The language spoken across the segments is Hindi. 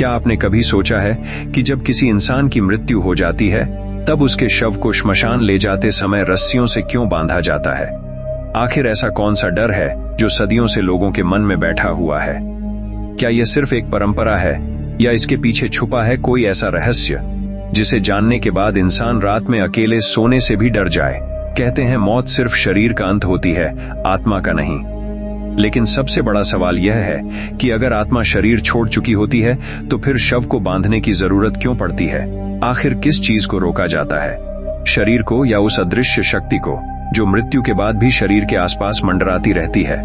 क्या आपने कभी सोचा है कि जब किसी इंसान की मृत्यु हो जाती है तब उसके शव को श्मशान ले जाते समय रस्सियों से क्यों बांधा जाता है? आखिर ऐसा कौन सा डर है जो सदियों से लोगों के मन में बैठा हुआ है? क्या यह सिर्फ एक परंपरा है या इसके पीछे छुपा है कोई ऐसा रहस्य जिसे जानने के बाद इंसान रात में अकेले सोने से भी डर जाए? कहते हैं मौत सिर्फ शरीर का अंत होती है, आत्मा का नहीं। लेकिन सबसे बड़ा सवाल यह है कि अगर आत्मा शरीर छोड़ चुकी होती है तो फिर शव को बांधने की जरूरत क्यों पड़ती है? आखिर किस चीज को रोका जाता है, शरीर को या उस अदृश्य शक्ति को जो मृत्यु के बाद भी शरीर के आसपास मंडराती रहती है?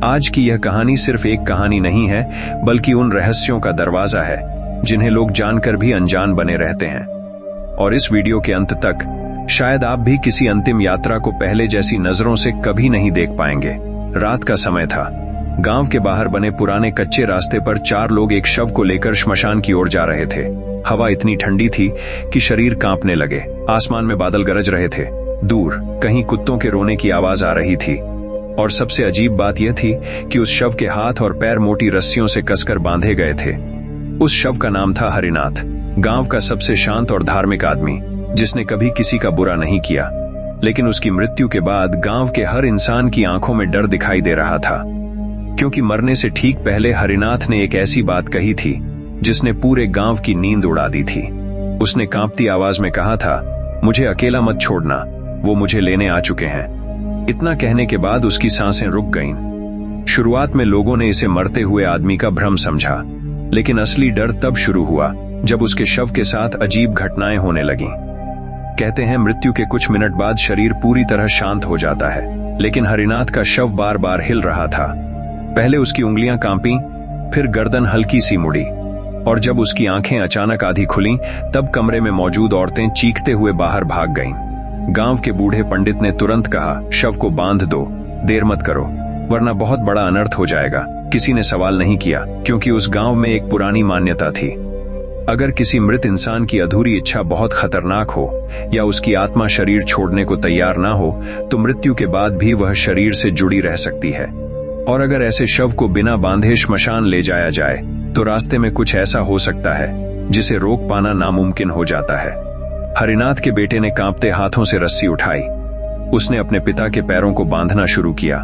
आज की यह कहानी सिर्फ एक कहानी नहीं है, बल्कि उन रहस्यों का दरवाजा है जिन्हें लोग जानकर भी अनजान बने रहते हैं। और इस वीडियो के अंत तक शायद आप भी किसी अंतिम यात्रा को पहले जैसी नजरों से कभी नहीं देख पाएंगे। रात का समय था। गांव के बाहर बने पुराने कच्चे रास्ते पर 4 लोग एक शव को लेकर श्मशान की ओर जा रहे थे। हवा इतनी ठंडी थी कि शरीर कांपने लगे। आसमान में बादल गरज रहे थे। दूर कहीं कुत्तों के रोने की आवाज आ रही थी। और सबसे अजीब बात यह थी कि उस शव के हाथ और पैर मोटी रस्सियों से कसकर बांधे गए थे। उस शव का नाम था हरिनाथ, गांव का सबसे शांत और धार्मिक आदमी जिसने कभी किसी का बुरा नहीं किया। लेकिन उसकी मृत्यु के बाद गांव के हर इंसान की आंखों में डर दिखाई दे रहा था, क्योंकि मरने से ठीक पहले हरिनाथ ने एक ऐसी बात कही थी जिसने पूरे गांव की नींद उड़ा दी थी। उसने कांपती आवाज में कहा था, मुझे अकेला मत छोड़ना, वो मुझे लेने आ चुके हैं। इतना कहने के बाद उसकी सांसें रुक गईं। शुरुआत में लोगों ने इसे मरते हुए आदमी का भ्रम समझा, लेकिन असली डर तब शुरू हुआ जब उसके शव के साथ अजीब घटनाएं होने लगीं। कहते हैं मृत्यु के कुछ मिनट बाद शरीर पूरी तरह शांत हो जाता है, लेकिन हरिनाथ का शव बार बार हिल रहा था। पहले उसकी उंगलियां कांपीं, फिर गर्दन हल्की सी मुड़ी, और जब उसकी आंखें अचानक आधी खुलीं, तब कमरे में मौजूद औरतें चीखते हुए बाहर भाग गईं। गांव के बूढ़े पंडित ने तुरंत कहा, शव को बांध दो, देर मत करो, वरना बहुत बड़ा अनर्थ हो जाएगा। किसी ने सवाल नहीं किया, क्योंकि उस गांव में एक पुरानी मान्यता थी, अगर किसी मृत इंसान की अधूरी इच्छा बहुत खतरनाक हो या उसकी आत्मा शरीर छोड़ने को तैयार ना हो तो मृत्यु के बाद भी वह शरीर से जुड़ी रह सकती है। और अगर ऐसे शव को बिना बांधे श्मशान ले जाया जाए तो रास्ते में कुछ ऐसा हो सकता है जिसे रोक पाना नामुमकिन हो जाता है। हरिनाथ के बेटे ने कांपते हाथों से रस्सी उठाई। उसने अपने पिता के पैरों को बांधना शुरू किया।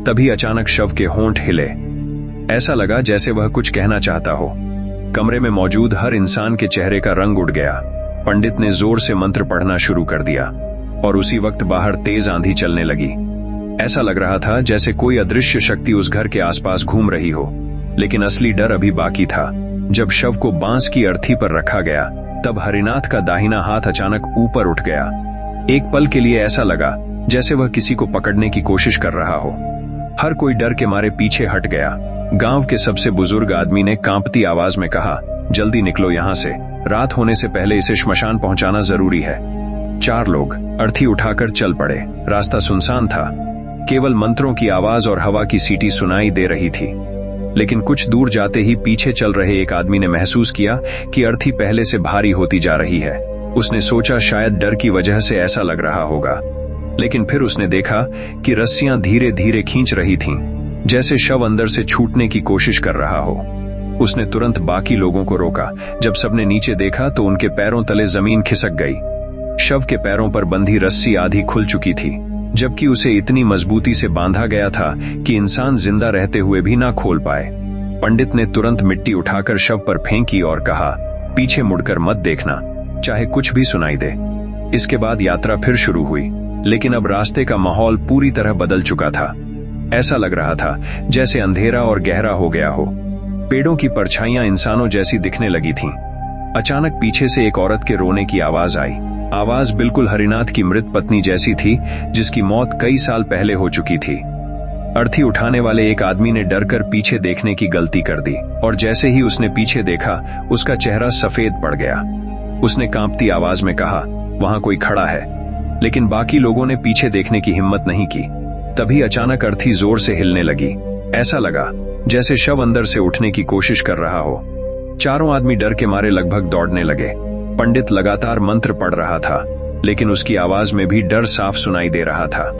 तभी अचानक शव के होंठ हिले। ऐसा लगा जैसे वह कुछ कहना चाहता हो। कमरे में मौजूद हर इंसान के चेहरे का रंग उड़ गया। पंडित ने जोर से मंत्र पढ़ना शुरू कर दिया और उसी वक्त बाहर तेज आंधी चलने लगी। ऐसा लग रहा था जैसे कोई अदृश्य शक्ति उस घर के आसपास घूम रही हो। लेकिन असली डर अभी बाकी था। जब शव को बांस की अर्थी पर रखा गया तब हरिनाथ का दाहिना हाथ अचानक ऊपर उठ गया। एक पल के लिए ऐसा लगा जैसे वह किसी को पकड़ने की कोशिश कर रहा हो। हर कोई डर के मारे पीछे हट गया। गांव के सबसे बुजुर्ग आदमी ने कांपती आवाज में कहा, जल्दी निकलो यहाँ से, रात होने से पहले इसे श्मशान पहुंचाना जरूरी है। 4 लोग अर्थी उठाकर चल पड़े। रास्ता सुनसान था, केवल मंत्रों की आवाज और हवा की सीटी सुनाई दे रही थी। लेकिन कुछ दूर जाते ही पीछे चल रहे एक आदमी ने महसूस किया कि अर्थी पहले से भारी होती जा रही है। उसने सोचा शायद डर की वजह से ऐसा लग रहा होगा, लेकिन फिर उसने देखा कि रस्सियां धीरे धीरे खींच रही थीं, जैसे शव अंदर से छूटने की कोशिश कर रहा हो। उसने तुरंत बाकी लोगों को रोका। जब सबने नीचे देखा तो उनके पैरों तले जमीन खिसक गई। शव के पैरों पर बंधी रस्सी आधी खुल चुकी थी, जबकि उसे इतनी मजबूती से बांधा गया था कि इंसान जिंदा रहते हुए भी ना खोल पाए। पंडित ने तुरंत मिट्टी उठाकर शव पर फेंकी और कहा, पीछे मुड़कर मत देखना, चाहे कुछ भी सुनाई दे। इसके बाद यात्रा फिर शुरू हुई, लेकिन अब रास्ते का माहौल पूरी तरह बदल चुका था। ऐसा लग रहा था जैसे अंधेरा और गहरा हो गया हो। पेड़ों की परछाइयां इंसानों जैसी दिखने लगी थीं। अचानक पीछे से एक औरत के रोने की आवाज आई। आवाज बिल्कुल हरिनाथ की मृत पत्नी जैसी थी, जिसकी मौत कई साल पहले हो चुकी थी। अर्थी उठाने वाले एक आदमी ने डरकर पीछे देखने की गलती कर दी, और जैसे ही उसने पीछे देखा उसका चेहरा सफेद पड़ गया। उसने कांपती आवाज में कहा, वहां कोई खड़ा है। लेकिन बाकी लोगों ने पीछे देखने की हिम्मत नहीं की। तभी अचानक अर्थी जोर से हिलने लगी। ऐसा लगा जैसे शव अंदर से उठने की कोशिश कर रहा हो। 4 आदमी डर के मारे लगभग दौड़ने लगे। पंडित लगातार मंत्र पढ़ रहा था, लेकिन उसकी आवाज में भी डर साफ सुनाई दे रहा था।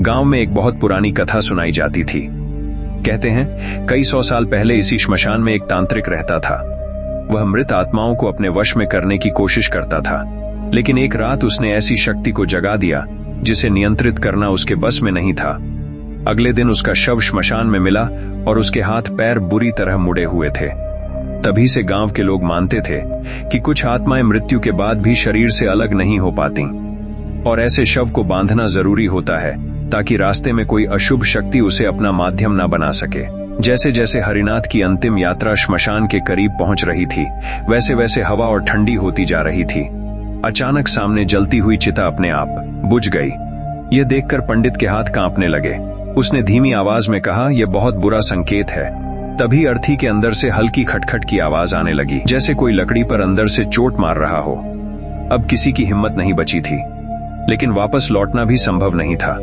गांव में एक बहुत पुरानी कथा सुनाई जाती थी। कहते हैं कई 100 साल पहले इसी श्मशान में एक तांत्रिक रहता था। वह मृत आत्माओं को अपने वश में करने की कोशिश करता था। लेकिन एक रात उसने ऐसी शक्ति को जगा दिया जिसे नियंत्रित करना उसके बस में नहीं था। अगले दिन उसका शव श्मशान में मिला और उसके हाथ पैर बुरी तरह मुड़े हुए थे। तभी से गांव के लोग मानते थे कि कुछ आत्माएं मृत्यु के बाद भी शरीर से अलग नहीं हो पाती और ऐसे शव को बांधना जरूरी होता है ताकि रास्ते में कोई अशुभ शक्ति उसे अपना माध्यम न बना सके। जैसे जैसे हरिनाथ की अंतिम यात्रा श्मशान के करीब पहुंच रही थी, वैसे वैसे हवा और ठंडी होती जा रही थी। अचानक सामने जलती हुई चिता अपने आप बुझ गई। यह देखकर पंडित के हाथ कांपने लगे। उसने धीमी आवाज में कहा, यह बहुत बुरा संकेत है। तभी अर्थी के अंदर से हल्की खटखट की आवाज आने लगी, जैसे कोई लकड़ी पर अंदर से चोट मार रहा हो। अब किसी की हिम्मत नहीं बची थी, लेकिन वापस लौटना भी संभव नहीं था,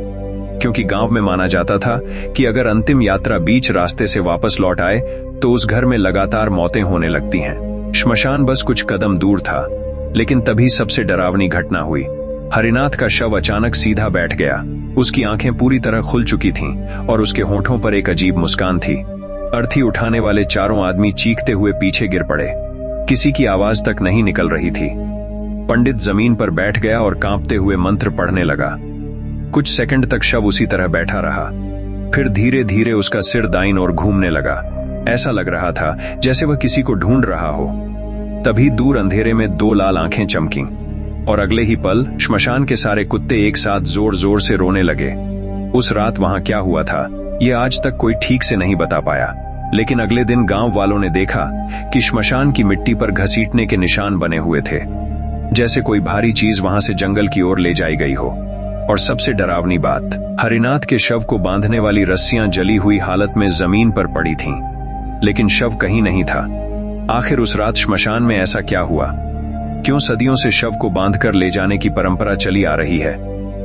क्योंकि गांव में माना जाता था कि अगर अंतिम यात्रा बीच रास्ते से वापस लौट आए तो उस घर में लगातार मौतें होने लगती हैं। श्मशान बस कुछ कदम दूर था, लेकिन तभी सबसे डरावनी घटना हुई। हरिनाथ का शव अचानक सीधा बैठ गया। उसकी आंखें पूरी तरह खुल चुकी थीं और उसके होठों पर एक अजीब मुस्कान थी। अर्थी उठाने वाले चारों आदमी चीखते हुए पीछे गिर पड़े। किसी की आवाज तक नहीं निकल रही थी। पंडित जमीन पर बैठ गया और कांपते हुए मंत्र पढ़ने लगा। कुछ सेकंड तक शव उसी तरह बैठा रहा। फिर धीरे धीरे उसका सिर दाईं ओर घूमने लगा। ऐसा लग रहा था जैसे वह किसी को ढूंढ रहा हो। तभी दूर अंधेरे में दो लाल आंखें चमकीं और अगले ही पल श्मशान के सारे कुत्ते एक साथ जोर जोर से रोने लगे। उस रात वहां क्या हुआ था, यह आज तक कोई ठीक से नहीं बता पाया, लेकिन अगले दिन गांव वालों ने देखा कि श्मशान की मिट्टी पर घसीटने के निशान बने हुए थे, जैसे कोई भारी चीज वहां से जंगल की ओर ले जाई गई हो। और सबसे डरावनी बात, हरिनाथ के शव को बांधने वाली रस्सियां जली हुई हालत में जमीन पर पड़ी थीं, लेकिन शव कहीं नहीं था। आखिर उस रात श्मशान में ऐसा क्या हुआ? क्यों सदियों से शव को बांधकर ले जाने की परंपरा चली आ रही है?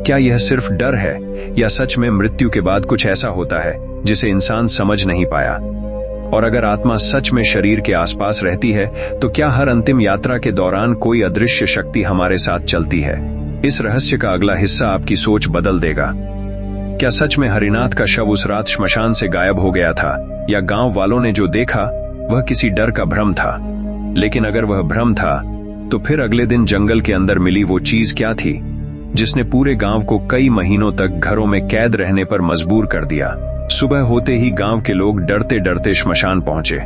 क्या यह सिर्फ डर है या सच में मृत्यु के बाद कुछ ऐसा होता है जिसे इंसान समझ नहीं पाया? और अगर आत्मा सच में शरीर के आसपास रहती है तो क्या हर अंतिम यात्रा के दौरान कोई अदृश्य शक्ति हमारे साथ चलती है? इस रहस्य का अगला हिस्सा आपकी सोच बदल देगा। क्या सच में हरिनाथ का शव उस रात श्मशान से गायब हो गया था, या गांव वालों ने जो देखा वह किसी डर का भ्रम था? लेकिन अगर वह भ्रम था तो फिर अगले दिन जंगल के अंदर मिली वो चीज क्या थी जिसने पूरे गांव को कई महीनों तक घरों में कैद रहने पर मजबूर कर दिया? सुबह होते ही गांव के लोग डरते डरते श्मशान पहुंचे।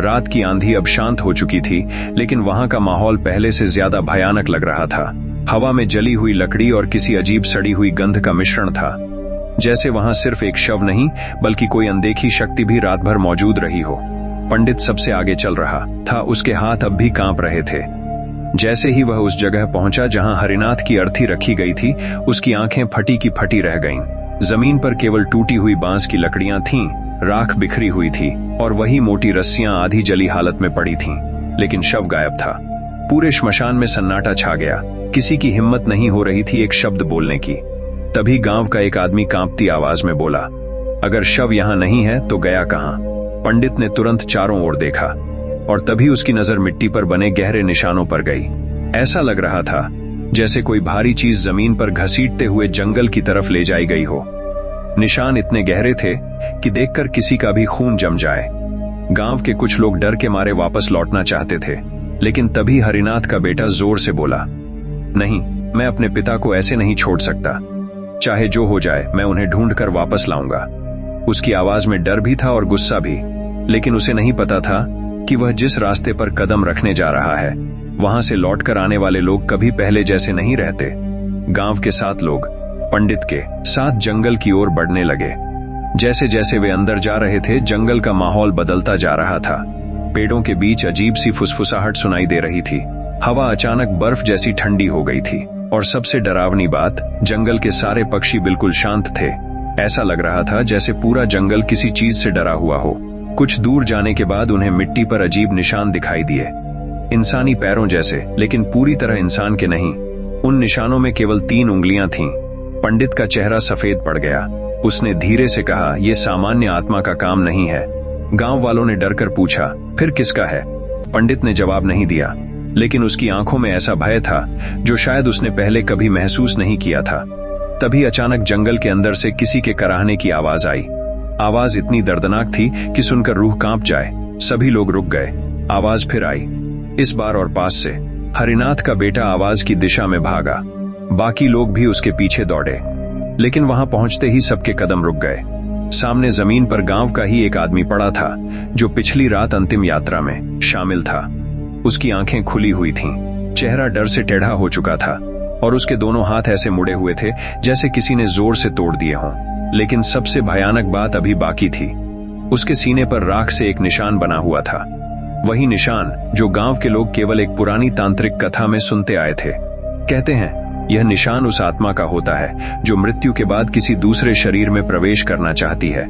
रात की आंधी अब शांत हो चुकी थी, लेकिन वहां का माहौल पहले से ज्यादा भयानक लग रहा था। हवा में जली हुई लकड़ी और किसी अजीब सड़ी हुई गंध का मिश्रण था, जैसे वहां सिर्फ एक शव नहीं बल्कि कोई अनदेखी शक्ति भी रात भर मौजूद रही हो। पंडित सबसे आगे चल रहा था। उसके हाथ अब भी कांप रहे थे। जैसे ही वह उस जगह पहुंचा जहां हरिनाथ की अर्थी रखी गई थी, उसकी आंखें फटी की फटी रह गईं। जमीन पर केवल टूटी हुई बांस की लकड़ियां थीं, राख बिखरी हुई थी और वही मोटी रस्सियां आधी जली हालत में पड़ी थीं, लेकिन शव गायब था। पूरे श्मशान में सन्नाटा छा गया। किसी की हिम्मत नहीं हो रही थी एक शब्द बोलने की। तभी गांव का एक आदमी कांपती आवाज में बोला, अगर शव यहां नहीं है तो गया कहां? पंडित ने तुरंत चारों ओर देखा और तभी उसकी नजर मिट्टी पर बने गहरे निशानों पर गई। ऐसा लग रहा था जैसे कोई भारी चीज जमीन पर घसीटते हुए जंगल की तरफ ले जाई गई हो। निशान इतने गहरे थे कि देखकर किसी का भी खून जम जाए। गांव के कुछ लोग डर के मारे वापस लौटना चाहते थे, लेकिन तभी हरिनाथ का बेटा जोर से बोला, नहीं, मैं अपने पिता को ऐसे नहीं छोड़ सकता। चाहे जो हो जाए मैं उन्हें ढूंढकर वापस लाऊंगा। उसकी आवाज में डर भी था और गुस्सा भी, लेकिन उसे नहीं पता था कि वह जिस रास्ते पर कदम रखने जा रहा है वहां से लौटकर आने वाले लोग कभी पहले जैसे नहीं रहते। गांव के 7 लोग पंडित के साथ जंगल की ओर बढ़ने लगे। जैसे जैसे वे अंदर जा रहे थे, जंगल का माहौल बदलता जा रहा था। पेड़ों के बीच अजीब सी फुसफुसाहट सुनाई दे रही थी। हवा अचानक बर्फ जैसी ठंडी हो गई थी और सबसे डरावनी बात, जंगल के सारे पक्षी बिल्कुल शांत थे। ऐसा लग रहा था जैसे पूरा जंगल किसी चीज से डरा हुआ हो। कुछ दूर जाने के बाद उन्हें मिट्टी पर अजीब निशान दिखाई दिए, इंसानी पैरों जैसे, लेकिन पूरी तरह इंसान के नहीं। उन निशानों में केवल 3 उंगलियां थीं। पंडित का चेहरा सफेद पड़ गया। उसने धीरे से कहा, यह सामान्य आत्मा का काम नहीं है। गांव वालों ने डरकर पूछा, फिर किसका है? पंडित ने जवाब नहीं दिया, लेकिन उसकी आंखों में ऐसा भय था जो शायद उसने पहले कभी महसूस नहीं किया था। तभी अचानक जंगल के अंदर से किसी के कराहने की आवाज आई। आवाज इतनी दर्दनाक थी कि सुनकर रूह कांप जाए। सभी लोग रुक गए। आवाज फिर आई, इस बार और पास से हरिनाथ का बेटा आवाज की दिशा में भागा। बाकी लोग भी उसके पीछे दौड़े, लेकिन वहां पहुंचते ही सबके कदम रुक गए। सामने जमीन पर गांव का ही एक आदमी पड़ा था, जो पिछली रात अंतिम यात्रा में शामिल था। उसकी आंखें खुली हुई थीं, चेहरा डर से टेढ़ा हो चुका था और उसके दोनों हाथ ऐसे मुड़े हुए थे जैसे किसी ने जोर से तोड़ दिए हों। लेकिन सबसे भयानक बात अभी बाकी थी। उसके सीने पर राख से एक निशान बना हुआ था, वही निशान जो गांव के लोग केवल एक पुरानी तांत्रिक कथा में सुनते आए थे। कहते हैं यह निशान उस आत्मा का होता है जो मृत्यु के बाद किसी दूसरे शरीर में प्रवेश करना चाहती है।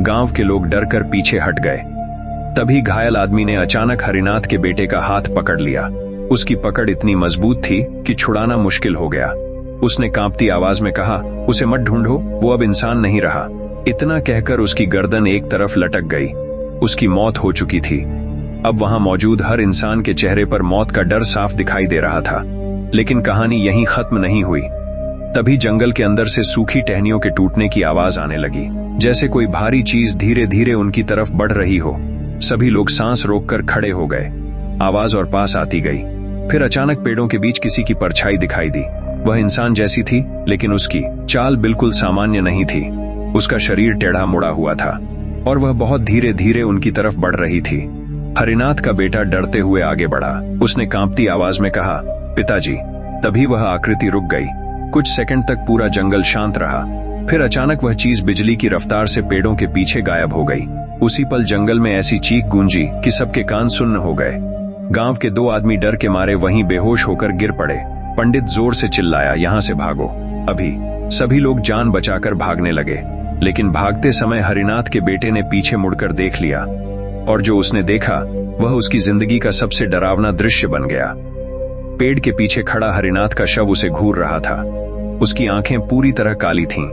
गांव के लोग डरकर पीछे हट गए। तभी घायल आदमी ने अचानक हरिनाथ के बेटे का हाथ पकड़ लिया। उसकी पकड़ इतनी मजबूत थी कि छुड़ाना मुश्किल हो गया। उसने कांपती आवाज में कहा, उसे मत ढूंढो, वो अब इंसान नहीं रहा। इतना कहकर उसकी गर्दन एक तरफ लटक गई। उसकी मौत हो चुकी थी। अब वहां मौजूद हर इंसान के चेहरे पर मौत का डर साफ दिखाई दे रहा था। लेकिन कहानी यहीं खत्म नहीं हुई। तभी जंगल के अंदर से सूखी टहनियों के टूटने की आवाज आने लगी, जैसे कोई भारी चीज धीरे धीरे उनकी तरफ बढ़ रही हो। सभी लोग सांस रोककर खड़े हो गए। आवाज और पास आती गई। फिर अचानक पेड़ों के बीच किसी की परछाई दिखाई दी। वह इंसान जैसी थी, लेकिन उसकी चाल बिल्कुल सामान्य नहीं थी। उसका शरीर टेढ़ा मुड़ा हुआ था और वह बहुत धीरे धीरे उनकी तरफ बढ़ रही थी। हरिनाथ का बेटा डरते हुए आगे बढ़ा। उसने कांपती आवाज में कहा, पिताजी। तभी वह आकृति रुक गई। कुछ सेकंड तक पूरा जंगल शांत रहा। फिर अचानक वह चीज बिजली की रफ्तार से पेड़ों के पीछे गायब हो गई। उसी पल जंगल में ऐसी चीख गूंजी कि सबके कान सुन्न हो गए। गांव के 2 आदमी डर के मारे वहीं बेहोश होकर गिर पड़े। पंडित जोर से चिल्लाया, यहां से भागो अभी। सभी लोग जान बचाकर भागने लगे, लेकिन भागते समय हरिनाथ के बेटे ने पीछे मुड़कर देख लिया, और जो उसने देखा वह उसकी जिंदगी का सबसे डरावना दृश्य बन गया। पेड़ के पीछे खड़ा हरिनाथ का शव उसे घूर रहा था। उसकी आंखें पूरी तरह काली थीं,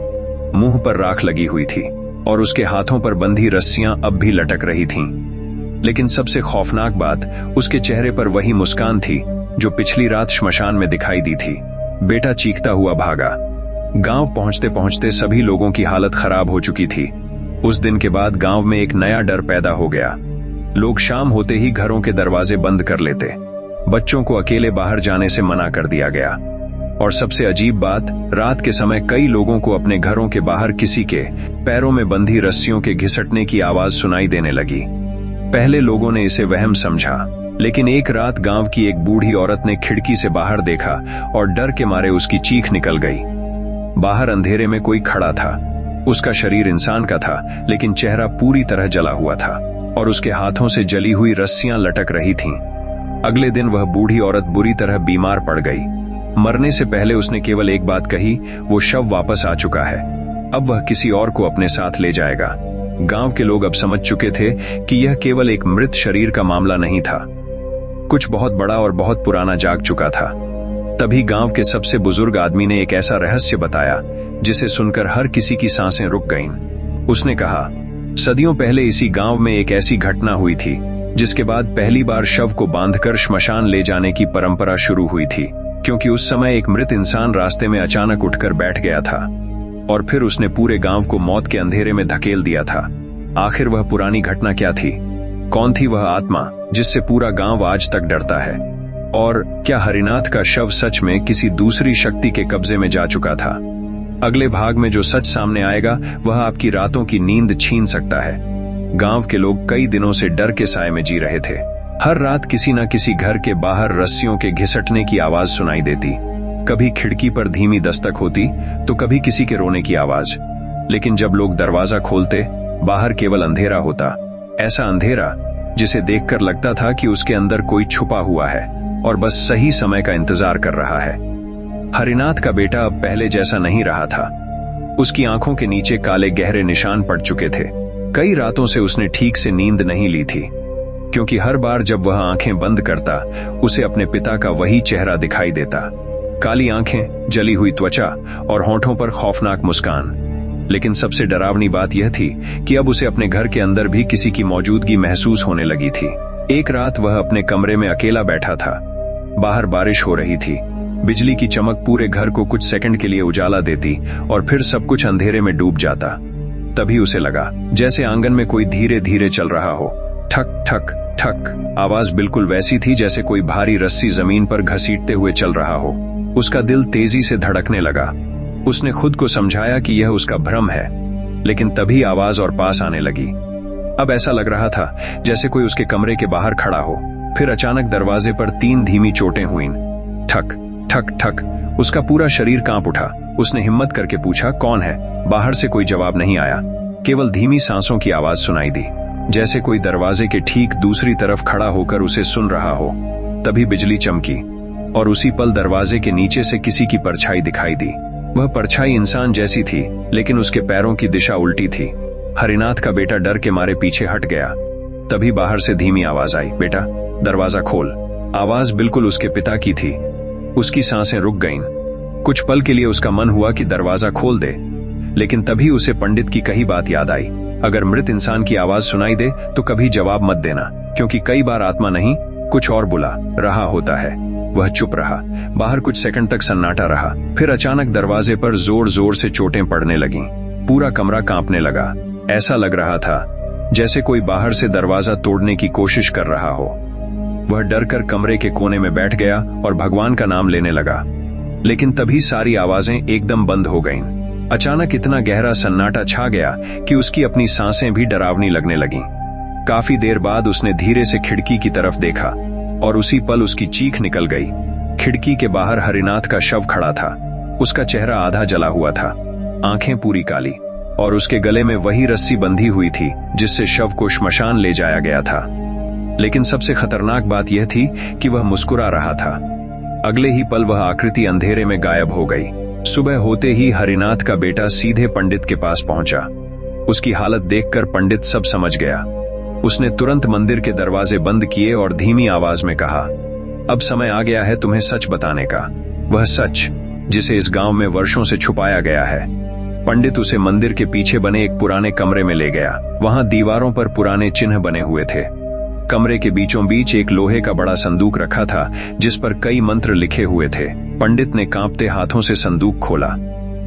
मुंह पर राख लगी हुई थी और उसके हाथों पर बंधी रस्सियां अब भी लटक रही थीं। लेकिन सबसे खौफनाक बात, उसके चेहरे पर वही मुस्कान थी जो पिछली रात श्मशान में दिखाई दी थी। बेटा चीखता हुआ भागा। गांव पहुंचते पहुंचते सभी लोगों की हालत खराब हो चुकी थी। उस दिन के बाद गांव में एक नया डर पैदा हो गया। लोग शाम होते ही घरों के दरवाजे बंद कर लेते। बच्चों को अकेले बाहर जाने से मना कर दिया गया। और सबसे अजीब बात, रात के समय कई लोगों को अपने घरों के बाहर किसी के पैरों में बंधी रस्सियों के घिसटने की आवाज सुनाई देने लगी। पहले लोगों ने इसे वहम समझा, लेकिन एक रात गांव की एक बूढ़ी औरत ने खिड़की से बाहर देखा और डर के मारे उसकी चीख निकल गई। बाहर अंधेरे में कोई खड़ा था। उसका शरीर इंसान का था, लेकिन चेहरा पूरी तरह जला हुआ था और उसके हाथों से जली हुई रस्सियां लटक रही थीं। अगले दिन वह बूढ़ी औरत बुरी तरह बीमार पड़ गई। मरने से पहले उसने केवल एक बात कही, वो शव वापस आ चुका है, अब वह किसी और को अपने साथ ले जाएगा। गांव के लोग अब समझ चुके थे कि यह केवल एक मृत शरीर का मामला नहीं था, कुछ बहुत बड़ा और बहुत पुराना जाग चुका था। तभी गांव के सबसे बुजुर्ग आदमी ने एक ऐसा रहस्य बताया जिसे सुनकर हर किसी की सांसें रुक गईं। उसने कहा, सदियों पहले इसी गांव में एक ऐसी घटना हुई थी जिसके बाद पहली बार शव को बांधकर श्मशान ले जाने की परंपरा शुरू हुई थी, क्योंकि उस समय एक मृत इंसान रास्ते में अचानक उठकर बैठ गया था और फिर उसने पूरे गांव को मौत के अंधेरे में धकेल दिया था। आखिर वह पुरानी घटना क्या थी? कौन थी वह आत्मा जिससे पूरा गांव आज तक डरता है? और क्या हरिनाथ का शव सच में किसी दूसरी शक्ति के कब्जे में जा चुका था? अगले भाग में जो सच सामने आएगा वह आपकी रातों की नींद छीन सकता है। गांव के लोग कई दिनों से डर के साए में जी रहे थे। हर रात किसी न किसी घर के बाहर रस्सियों के घिसटने की आवाज सुनाई देती। कभी खिड़की पर धीमी दस्तक होती तो कभी किसी के रोने की आवाज। लेकिन जब लोग दरवाजा खोलते, बाहर केवल अंधेरा होता, ऐसा अंधेरा जिसे देखकर लगता था कि उसके अंदर कोई छुपा हुआ है और बस सही समय का इंतजार कर रहा है। हरिनाथ का बेटा अब पहले जैसा नहीं रहा था। उसकी आंखों के नीचे काले गहरे निशान पड़ चुके थे। कई रातों से उसने ठीक से नींद नहीं ली थी, क्योंकि हर बार जब वह आंखें बंद करता उसे अपने पिता का वही चेहरा दिखाई देता। काली आंखें, जली हुई त्वचा और होंठों पर खौफनाक मुस्कान। लेकिन सबसे डरावनी बात यह थी कि अब उसे अपने घर के अंदर भी किसी की मौजूदगी महसूस होने लगी थी। एक रात वह अपने कमरे में अकेला बैठा था। बाहर बारिश हो रही थी। बिजली की चमक पूरे घर को कुछ सेकंड के लिए उजाला देती और फिर सब कुछ अंधेरे में डूब जाता। तभी उसे लगा जैसे आंगन में कोई धीरे धीरे चल रहा हो। ठक ठक ठक। आवाज बिल्कुल वैसी थी जैसे कोई भारी रस्सी जमीन पर घसीटते हुए चल रहा हो। उसका दिल तेजी से धड़कने लगा। उसने खुद को समझाया कि यह उसका भ्रम है, लेकिन तभी आवाज और पास आने लगी। अब ऐसा लग रहा था जैसे कोई उसके कमरे के बाहर खड़ा हो। फिर अचानक दरवाजे पर 3 धीमी चोटें हुईं। ठक ठक ठक। उसका पूरा शरीर कांप उठा। उसने हिम्मत करके पूछा, कौन है? बाहर से कोई जवाब नहीं आया, केवल धीमी सांसों की आवाज सुनाई दी, जैसे कोई दरवाजे के ठीक दूसरी तरफ खड़ा होकर उसे सुन रहा हो। तभी बिजली चमकी और उसी पल दरवाजे के नीचे से किसी की परछाई दिखाई दी। वह परछाई इंसान जैसी थी, लेकिन उसके पैरों की दिशा उल्टी थी। हरिनाथ का बेटा डर के मारे पीछे हट गया। तभी बाहर से धीमी आवाज आई, बेटा दरवाजा खोल। आवाज बिल्कुल उसके पिता की थी। उसकी सांसें रुक गईं। कुछ पल के लिए उसका मन हुआ कि दरवाजा खोल दे, लेकिन तभी उसे पंडित की कही बात याद आई, अगर मृत इंसान की आवाज सुनाई दे तो कभी जवाब मत देना, क्योंकि कई बार आत्मा नहीं कुछ और बुला रहा होता है। वह चुप रहा। बाहर कुछ सेकंड तक सन्नाटा रहा। फिर अचानक दरवाजे पर जोर जोर से चोटें पड़ने लगीं। पूरा कमरा कांपने लगा। ऐसा लग रहा था जैसे कोई बाहर से दरवाजा तोड़ने की कोशिश कर रहा हो। वह डरकर कमरे के कोने में बैठ गया और भगवान का नाम लेने लगा, लेकिन तभी सारी आवाजें एकदम बंद हो गईं। अचानक इतना गहरा सन्नाटा छा गया कि उसकी अपनी सांसें भी डरावनी लगने लगीं। काफी देर बाद उसने धीरे से खिड़की की तरफ देखा और उसी पल उसकी चीख निकल गई। खिड़की के बाहर हरिनाथ का शव खड़ा था। उसका चेहरा आधा जला हुआ था, आंखें पूरी काली, और उसके गले में वही रस्सी बंधी हुई थी जिससे शव को श्मशान ले जाया गया था। लेकिन सबसे खतरनाक बात यह थी कि वह मुस्कुरा रहा था। अगले ही पल वह आकृति अंधेरे में गायब हो गई। सुबह होते ही हरिनाथ का बेटा सीधे पंडित के पास पहुंचा। उसकी हालत देखकर पंडित सब समझ गया। उसने तुरंत मंदिर के दरवाजे बंद किए और धीमी आवाज में कहा, अब समय आ गया है तुम्हें सच बताने का, वह सच जिसे इस गांव में वर्षों से छुपाया गया है। पंडित उसे मंदिर के पीछे बने एक पुराने कमरे में ले गया। वहां दीवारों पर पुराने चिन्ह बने हुए थे। कमरे के बीचों बीच एक लोहे का बड़ा संदूक रखा था जिस पर कई मंत्र लिखे हुए थे। पंडित ने कांपते हाथों से संदूक खोला।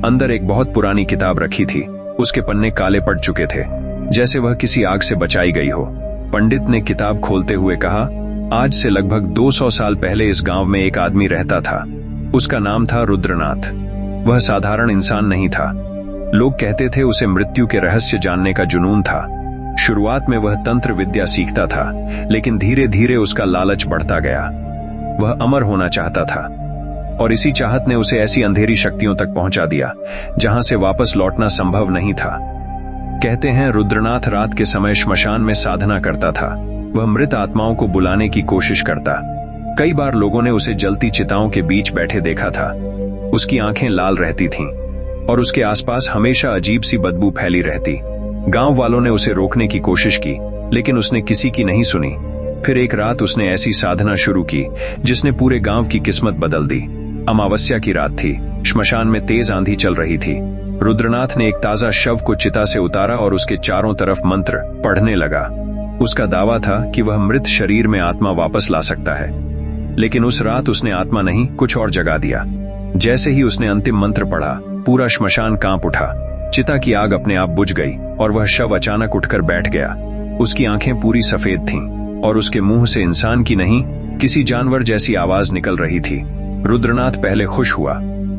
अंदर एक बहुत पुरानी किताब रखी थी। उसके पन्ने काले पड़ चुके थे, जैसे वह किसी आग से बचाई गई हो। पंडित ने किताब खोलते हुए कहा, आज से लगभग 200 साल पहले इस गांव में एक आदमी रहता था। उसका नाम था रुद्रनाथ। वह साधारण इंसान नहीं था। लोग कहते थे उसे मृत्यु के रहस्य जानने का जुनून था। शुरुआत में वह तंत्र विद्या सीखता था, लेकिन धीरे धीरे उसका लालच बढ़ता गया। वह अमर होना चाहता था और इसी चाहत ने उसे ऐसी अंधेरी शक्तियों तक पहुंचा दिया जहां से वापस लौटना संभव नहीं था। कहते हैं रुद्रनाथ रात के समय श्मशान में साधना करता था। वह मृत आत्माओं को बुलाने की कोशिश करता। कई बार लोगों ने उसे जलती चिताओं के बीच बैठे देखा था। उसकी आंखें लाल रहती थीं और उसके आसपास हमेशा अजीब सी बदबू फैली रहती। गांव वालों ने उसे रोकने की कोशिश की, लेकिन उसने किसी की नहीं सुनी। फिर एक रात उसने ऐसी साधना शुरू की जिसने पूरे गांव की किस्मत बदल दी। अमावस्या की रात थी। श्मशान में तेज आंधी चल रही थी। रुद्रनाथ ने एक ताजा शव को चिता से उतारा और उसके चारों तरफ मंत्र पढ़ने लगा। उसका दावा था कि वह मृत शरीर में आत्मा वापस ला सकता है। लेकिन उस रात उसने आत्मा नहीं कुछ और जगा दिया। जैसे ही उसने अंतिम मंत्र पढ़ा, पूरा श्मशान कांप उठा। चिता की आग अपने आप बुझ गई और वह शव अचानक उठकर बैठ गया। उसकी आंखें पूरी सफेद थीं और उसके मुंह से इंसान की नहीं किसी जानवर जैसी आवाज निकल रही थी। रुद्रनाथ पहले खुश हुआ।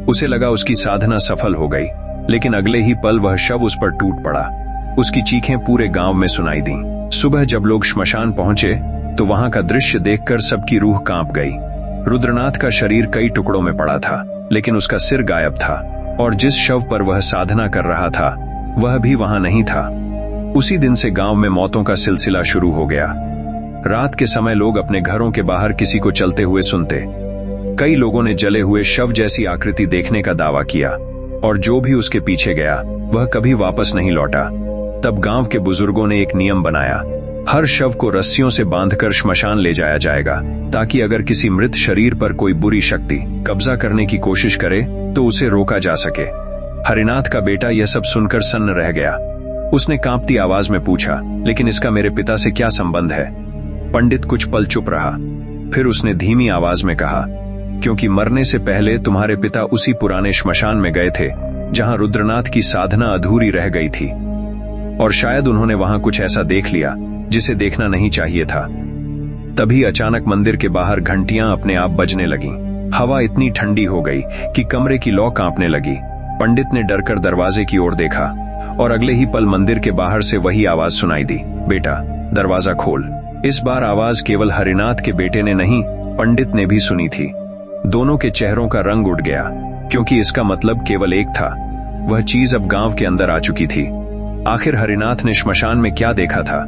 उसे लगा उसकी साधना सफल हो गई, लेकिन अगले ही पल वह शव उस पर टूट पड़ा। उसकी चीखें पूरे गांव में सुनाई दीं। सुबह जब लोग श्मशान पहुंचे तो वहां का दृश्य देखकर सबकी रूह कांप गई। रुद्रनाथ का शरीर कई टुकड़ों में पड़ा था, लेकिन उसका सिर गायब था और जिस शव पर वह साधना कर रहा था वह भी वहां नहीं था। उसी दिन से गांव में मौतों का सिलसिला शुरू हो गया। रात के समय लोग अपने घरों के बाहर किसी को चलते हुए सुनते। कई लोगों ने जले हुए शव जैसी आकृति देखने का दावा किया और जो भी उसके पीछे गया वह कभी वापस नहीं लौटा। तब गांव के बुजुर्गों ने एक नियम बनाया, हर शव को रस्सियों से बांधकर श्मशान ले जाया जाएगा, ताकि अगर किसी मृत शरीर पर कोई बुरी शक्ति कब्जा करने की कोशिश करे तो उसे रोका जा सके। हरिनाथ का बेटा यह सब सुनकर सन्न रह गया। उसने कांपती आवाज में पूछा, लेकिन इसका मेरे पिता से क्या संबंध है? पंडित कुछ पल चुप रहा। फिर उसने धीमी आवाज में कहा, क्योंकि मरने से पहले तुम्हारे पिता उसी पुराने श्मशान में गए थे जहां रुद्रनाथ की साधना अधूरी रह गई थी, और शायद उन्होंने वहां कुछ ऐसा देख लिया जिसे देखना नहीं चाहिए था। तभी अचानक मंदिर के बाहर घंटियां अपने आप बजने लगीं। हवा इतनी ठंडी हो गई कि कमरे की लौ कांपने लगी। पंडित ने डरकर दरवाजे की ओर देखा और अगले ही पल मंदिर के बाहर से वही आवाज सुनाई दी, बेटा दरवाजा खोल। इस बार आवाज केवल हरिनाथ के बेटे ने नहीं, पंडित ने भी सुनी थी। दोनों के चेहरों का रंग उड़ गया, क्योंकि इसका मतलब केवल एक था, वह चीज अब गांव के अंदर आ चुकी थी। आखिर हरिनाथ ने श्मशान में क्या देखा था?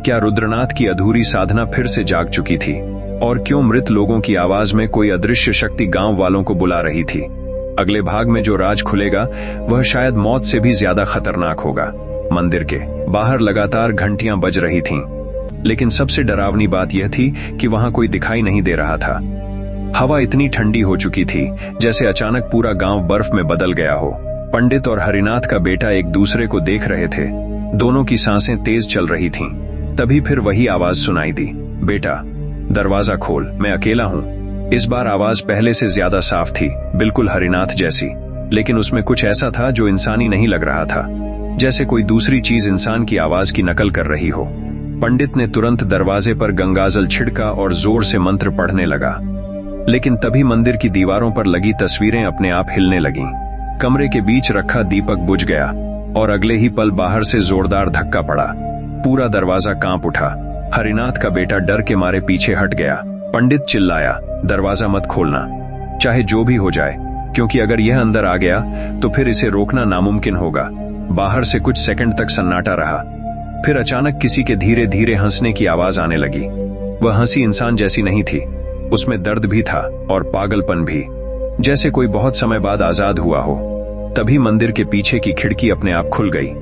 क्या रुद्रनाथ की अधूरी साधना फिर से जाग चुकी थी? और क्यों मृत लोगों की आवाज में कोई अदृश्य शक्ति गांव वालों को बुला रही थी? अगले भाग में जो राज खुलेगा वह शायद मौत से भी ज्यादा खतरनाक होगा। मंदिर के बाहर लगातार घंटियां बज रही थीं, लेकिन सबसे डरावनी बात यह थी कि वहां कोई दिखाई नहीं दे रहा था। हवा इतनी ठंडी हो चुकी थी जैसे अचानक पूरा गांव बर्फ में बदल गया हो। पंडित और हरिनाथ का बेटा एक दूसरे को देख रहे थे। दोनों की सांसें तेज चल रही थीं। तभी फिर वही आवाज सुनाई दी, बेटा दरवाजा खोल, मैं अकेला हूं। इस बार आवाज पहले से ज्यादा साफ थी, बिल्कुल हरिनाथ जैसी, लेकिन उसमें कुछ ऐसा था जो इंसानी नहीं लग रहा था, जैसे कोई दूसरी चीज इंसान की आवाज की नकल कर रही हो। पंडित ने तुरंत दरवाजे पर गंगाजल छिड़का और जोर से मंत्र पढ़ने लगा, लेकिन तभी मंदिर की दीवारों पर लगी तस्वीरें अपने आप हिलने लगीं। कमरे के बीच रखा दीपक बुझ गया और अगले ही पल बाहर से जोरदार धक्का पड़ा। पूरा दरवाजा कांप उठा। हरिनाथ का बेटा डर के मारे पीछे हट गया। पंडित चिल्लाया, दरवाजा मत खोलना, चाहे जो भी हो जाए, क्योंकि अगर यह अंदर आ गया तो फिर इसे रोकना नामुमकिन होगा। बाहर से कुछ सेकंड तक सन्नाटा रहा। फिर अचानक किसी के धीरे धीरे हंसने की आवाज आने लगी। वह हंसी इंसान जैसी नहीं थी, उसमें दर्द भी था और पागलपन भी, जैसे कोई बहुत समय बाद आजाद हुआ हो। तभी मंदिर के पीछे की खिड़की अपने आप खुल गई।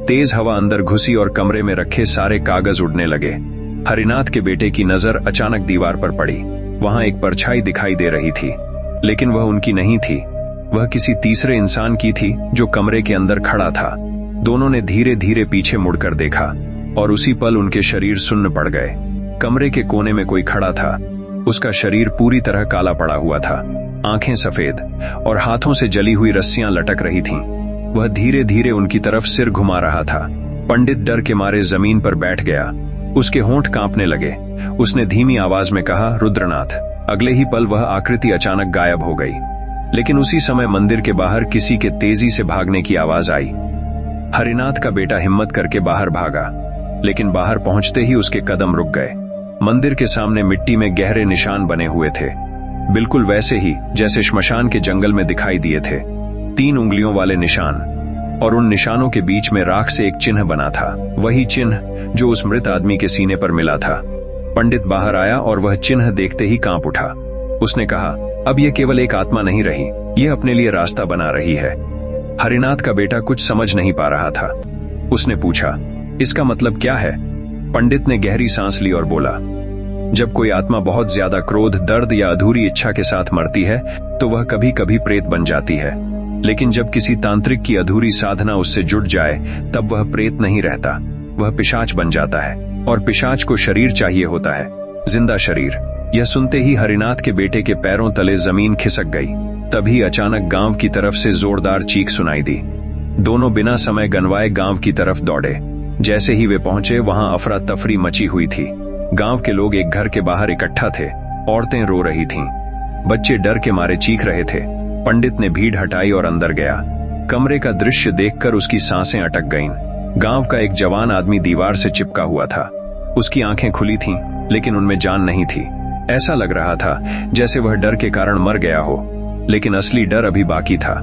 तेज हवा अंदर घुसी और कमरे में रखे सारे कागज उड़ने लगे। हरिनाथ के बेटे की नजर अचानक दीवार पर पड़ी। वहां एक परछाई दिखाई दे रही थी, लेकिन वह उनकी नहीं थी, वह किसी तीसरे इंसान की थी जो कमरे के अंदर खड़ा था। दोनों ने धीरे धीरे पीछे मुड़कर देखा और उसी पल उनके शरीर सुन्न पड़ गए। कमरे के कोने में कोई खड़ा था। उसका शरीर पूरी तरह काला पड़ा हुआ था, आंखें सफेद और हाथों से जली हुई रस्सियां लटक रही थीं। वह धीरे धीरे उनकी तरफ सिर घुमा रहा था। पंडित डर के मारे जमीन पर बैठ गया। उसके होंठ कांपने लगे। उसने धीमी आवाज में कहा, रुद्रनाथ। अगले ही पल वह आकृति अचानक गायब हो गई। लेकिन उसी समय मंदिर के बाहर किसी के तेजी से भागने की आवाज आई। हरिनाथ का बेटा हिम्मत करके बाहर भागा, लेकिन बाहर पहुंचते ही उसके कदम रुक गए। मंदिर के सामने मिट्टी में गहरे निशान बने हुए थे, बिल्कुल वैसे ही जैसे श्मशान के जंगल में दिखाई दिए थे। 3 उंगलियों वाले निशान, और उन निशानों के बीच में राख से एक चिन्ह बना था, वही चिन्ह जो उस मृत आदमी के सीने पर मिला था। पंडित बाहर आया और वह चिन्ह देखते ही कांप उठा। उसने कहा, अब यह केवल एक आत्मा नहीं रही, यह अपने लिए रास्ता बना रही है। हरिनाथ का बेटा कुछ समझ नहीं पा रहा था। उसने पूछा, इसका मतलब क्या है? पंडित ने गहरी सांस ली और बोला, जब कोई आत्मा बहुत ज्यादा क्रोध, दर्द या अधूरी इच्छा के साथ मरती है तो वह कभी कभी प्रेत बन जाती है, लेकिन जब किसी तांत्रिक की अधूरी साधना उससे जुड़ जाए तब वह प्रेत नहीं रहता, वह पिशाच बन जाता है। और पिशाच को शरीर चाहिए होता है, जिंदा शरीर। यह सुनते ही हरिनाथ के बेटे के पैरों तले जमीन खिसक गई। तभी अचानक गांव की तरफ से जोरदार चीख सुनाई दी। दोनों बिना समय गंवाए गांव की तरफ दौड़े। जैसे ही वे पहुंचे वहां अफरा तफरी मची हुई थी। गांव के लोग एक घर के बाहर इकट्ठा थे। औरतें रो रही थीं, बच्चे डर के मारे चीख रहे थे। पंडित ने भीड़ हटाई और अंदर गया। कमरे का दृश्य देखकर उसकी सांसें अटक गईं। गांव का एक जवान आदमी दीवार से चिपका हुआ था। उसकी आंखें खुली थीं, लेकिन उनमें जान नहीं थी। ऐसा लग रहा था जैसे वह डर के कारण मर गया हो, लेकिन असली डर अभी बाकी था।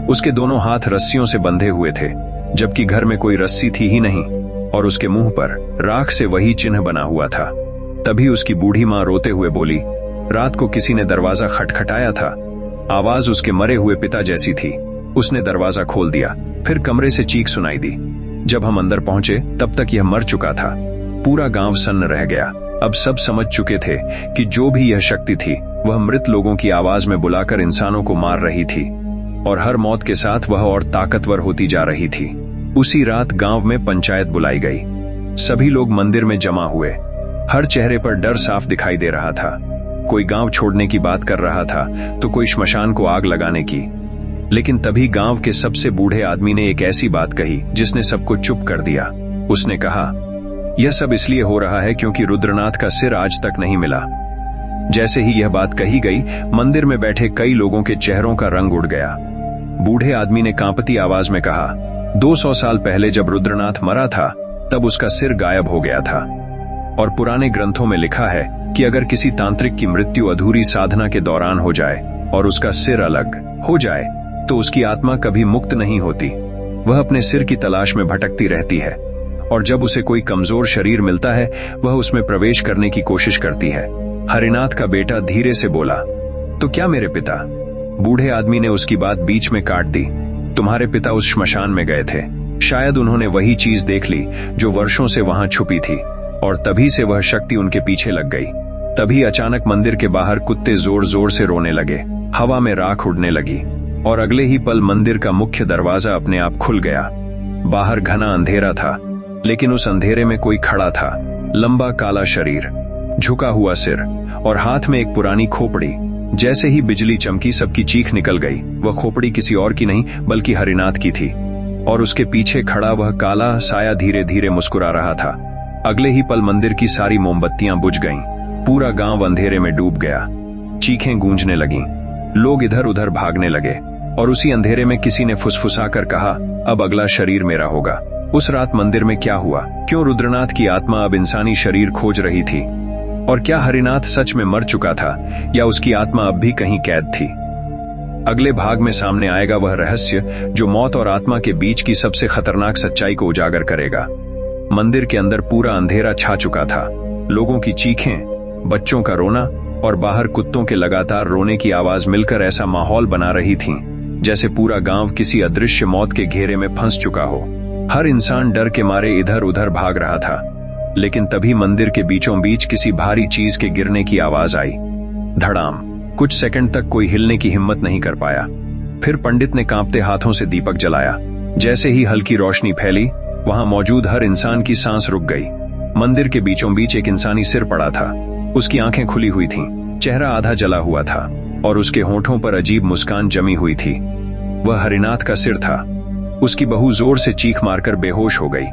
उसके दोनों हाथ रस्सियों से बंधे हुए थे, जबकि घर में कोई रस्सी थी ही नहीं, और उसके मुंह पर राख से वही चिन्ह बना हुआ था। तभी उसकी बूढ़ी मां रोते हुए बोली, रात को किसी ने दरवाजा खटखटाया था। आवाज उसके मरे हुए पिता जैसी थी। उसने दरवाजा खोल दिया, फिर कमरे से चीख सुनाई दी। जब हम अंदर पहुंचे तब तक यह मर चुका था। पूरा गांव सन्न रह गया। अब सब समझ चुके थे कि जो भी यह शक्ति थी वह मृत लोगों की आवाज में बुलाकर इंसानों को मार रही थी, और हर मौत के साथ वह और ताकतवर होती जा रही थी। उसी रात गांव में पंचायत बुलाई गई। सभी लोग मंदिर में जमा हुए। हर चेहरे पर डर साफ दिखाई दे रहा था। कोई गांव छोड़ने की बात कर रहा था तो कोई श्मशान को आग लगाने की। लेकिन तभी गांव के सबसे बूढ़े आदमी ने एक ऐसी बात कही जिसने सबको चुप कर दिया। उसने कहा, यह सब इसलिए हो रहा है क्योंकि रुद्रनाथ का सिर आज तक नहीं मिला। जैसे ही यह बात कही गई, मंदिर में बैठे कई लोगों के चेहरों का रंग उड़ गया। बूढ़े आदमी ने कांपती आवाज में कहा, 200 साल पहले जब रुद्रनाथ मरा था, तब उसका सिर गायब हो गया था। और पुराने ग्रंथों में लिखा है कि अगर किसी तांत्रिक की मृत्यु अधूरी साधना के दौरान हो जाए और उसका सिर अलग हो जाए, तो उसकी आत्मा कभी मुक्त नहीं होती। वह अपने सिर की तलाश में भटकती रहती है, और जब उसे कोई कमजोर शरीर मिलता है, वह उसमें प्रवेश करने की कोशिश करती है। हरिनाथ का बेटा धीरे से बोला, तो क्या मेरे पिता? बूढ़े आदमी ने उसकी बात बीच में काट दी। तुम्हारे पिता उस श्मशान में गए थे। शायद उन्होंने वही चीज देख ली जो वर्षों से वहां छुपी थी, और तभी से वह शक्ति उनके पीछे लग गई। तभी अचानक मंदिर के बाहर कुत्ते जोर जोर से रोने लगे, हवा में राख उड़ने लगी, और अगले ही पल मंदिर का मुख्य दरवाजा अपने आप खुल गया। बाहर घना अंधेरा था, लेकिन उस अंधेरे में कोई खड़ा था। लंबा काला शरीर, झुका हुआ सिर, और हाथ में एक पुरानी खोपड़ी। जैसे ही बिजली चमकी, सबकी चीख निकल गई। वह खोपड़ी किसी और की नहीं बल्कि हरिनाथ की थी, और उसके पीछे खड़ा वह काला साया धीरे धीरे मुस्कुरा रहा था। अगले ही पल मंदिर की सारी मोमबत्तियां बुझ गईं। पूरा गांव अंधेरे में डूब गया। चीखें गूंजने लगीं, लोग इधर उधर भागने लगे, और उसी अंधेरे में किसी ने फुसफुसाकर कहा, अब अगला शरीर मेरा होगा। उस रात मंदिर में क्या हुआ? क्यों रुद्रनाथ की आत्मा अब इंसानी शरीर खोज रही थी? और क्या हरिनाथ सच में मर चुका था, या उसकी आत्मा अब भी कहीं कैद थी? अगले भाग में सामने आएगा वह रहस्य जो मौत और आत्मा के बीच की सबसे खतरनाक सच्चाई को उजागर करेगा। मंदिर के अंदर पूरा अंधेरा छा चुका था। लोगों की चीखें, बच्चों का रोना और बाहर कुत्तों के लगातार रोने की आवाज मिलकर ऐसा माहौल बना रही थीं, जैसे पूरा गांव किसी अदृश्य मौत के घेरे में फंस चुका हो। हर इंसान डर के मारे इधर उधर भाग रहा था, लेकिन तभी मंदिर के बीचों बीच किसी भारी चीज के गिरने की आवाज आई। धड़ाम। कुछ सेकंड तक कोई हिलने की हिम्मत नहीं कर पाया। फिर पंडित ने कांपते हाथों से दीपक जलाया। जैसे ही हल्की रोशनी फैली, वहां मौजूद हर इंसान की सांस रुक गई। मंदिर के बीचों बीच एक इंसानी सिर पड़ा था। उसकी आंखें खुली हुई थीं, चेहरा आधा जला हुआ था, और उसके होठों पर अजीब मुस्कान जमी हुई थी। वह हरिनाथ का सिर था। उसकी बहू जोर से चीख मारकर बेहोश हो गई।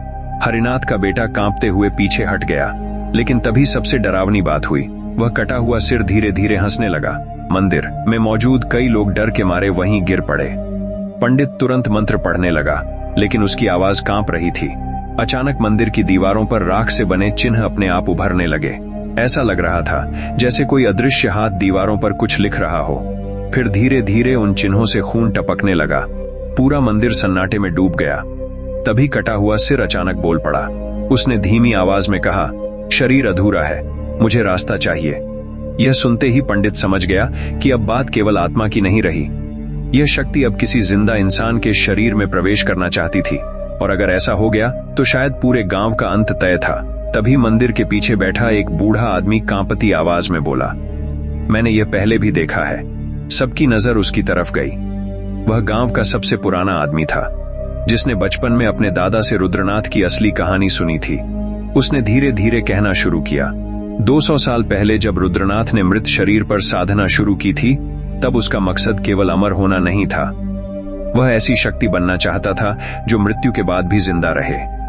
हरिनाथ का बेटा कांपते हुए पीछे हट गया, लेकिन तभी सबसे डरावनी बात हुई। वह कटा हुआ सिर धीरे धीरे हंसने लगा। मंदिर में मौजूद कई लोग डर के मारे वहीं गिर पड़े। पंडित तुरंत मंत्र पढ़ने लगा, लेकिन उसकी आवाज कांप रही थी। अचानक मंदिर की दीवारों पर राख से बने चिन्ह अपने आप उभरने लगे। ऐसा लग रहा था जैसे कोई अदृश्य हाथ दीवारों पर कुछ लिख रहा हो। फिर धीरे धीरे उन चिन्हों से खून टपकने लगा। पूरा मंदिर सन्नाटे में डूब गया। तभी कटा हुआ सिर अचानक बोल पड़ा। उसने धीमी आवाज में कहा, शरीर अधूरा है, मुझे रास्ता चाहिए। यह सुनते ही पंडित समझ गया कि अब बात केवल आत्मा की नहीं रही। यह शक्ति अब किसी जिंदा इंसान के शरीर में प्रवेश करना चाहती थी, और अगर ऐसा हो गया तो शायद पूरे गांव का अंत तय था। तभी मंदिर के पीछे बैठा एक बूढ़ा आदमी कांपती आवाज में बोला, मैंने यह पहले भी देखा है। सबकी नजर उसकी तरफ गई। वह गांव का सबसे पुराना आदमी था, जिसने बचपन में अपने दादा से रुद्रनाथ की असली कहानी सुनी थी। उसने धीरे धीरे कहना शुरू किया, 200 साल पहले जब रुद्रनाथ ने मृत शरीर पर साधना शुरू की थी, तब उसका मकसद केवल अमर होना नहीं था। वह ऐसी शक्ति बनना चाहता था जो मृत्यु के बाद भी जिंदा रहे।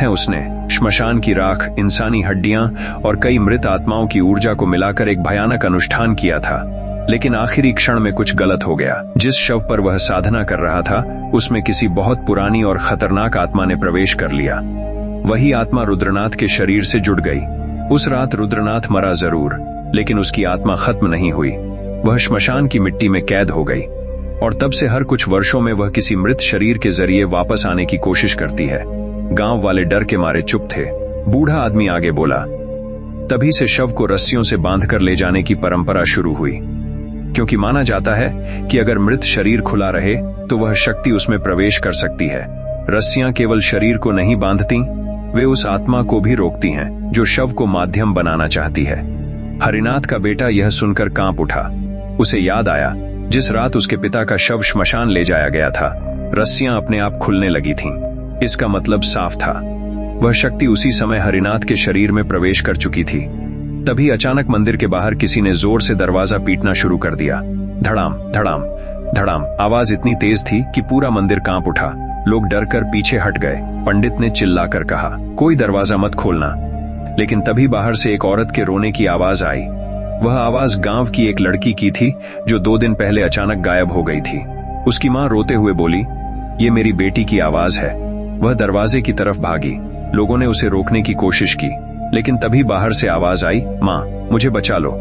उसने श्मशान की राख, इंसानी हड्डियां और कई मृत आत्माओं की ऊर्जा को मिलाकर एक भयानक अनुष्ठान किया था। लेकिन आखिरी क्षण में कुछ गलत हो गया। जिस शव पर वह साधना कर रहा था, उसमें किसी बहुत पुरानी और खतरनाक आत्मा ने प्रवेश कर लिया। वही आत्मा रुद्रनाथ के शरीर से जुड़ गई। उस रात रुद्रनाथ मरा जरूर, लेकिन उसकी आत्मा खत्म नहीं हुई। वह श्मशान की मिट्टी में कैद हो गई, और तब से हर कुछ वर्षों में वह किसी मृत शरीर के जरिए वापस आने की कोशिश करती है। गांव वाले डर के मारे चुप थे। बूढ़ा आदमी आगे बोला, तभी से शव को रस्सियों से बांधकर ले जाने की परंपरा शुरू हुई, क्योंकि माना जाता है कि अगर मृत शरीर खुला रहे तो वह शक्ति उसमें प्रवेश कर सकती है। रस्सियां केवल शरीर को नहीं बांधती, वे उस आत्मा को भी रोकती हैं जो शव को माध्यम बनाना चाहती है। हरिनाथ का बेटा यह सुनकर कांप उठा। उसे याद आया जिस रात उसके पिता का शव श्मशान ले जाया गया था। रस्सियां अपने आप खुलने लगी थीं। इसका मतलब साफ था, वह शक्ति उसी समय हरिनाथ के शरीर में प्रवेश कर चुकी थी। तभी अचानक मंदिर के बाहर किसी ने जोर से दरवाजा पीटना शुरू कर दिया। धड़ाम धड़ाम धड़ाम। आवाज इतनी तेज थी कि पूरा मंदिर कांप उठा। लोग डरकर पीछे हट गए। पंडित ने चिल्लाकर कहा, कोई दरवाजा मत खोलना। लेकिन तभी बाहर से एक औरत के रोने की आवाज आई। वह आवाज गांव की एक लड़की की थी जो 2 दिन पहले अचानक गायब हो गई थी। उसकी मां रोते हुए बोली, ये मेरी बेटी की आवाज है। वह दरवाजे की तरफ भागी। लोगों ने उसे रोकने की कोशिश की, लेकिन तभी बाहर से आवाज आई, मां, मुझे बचा लो,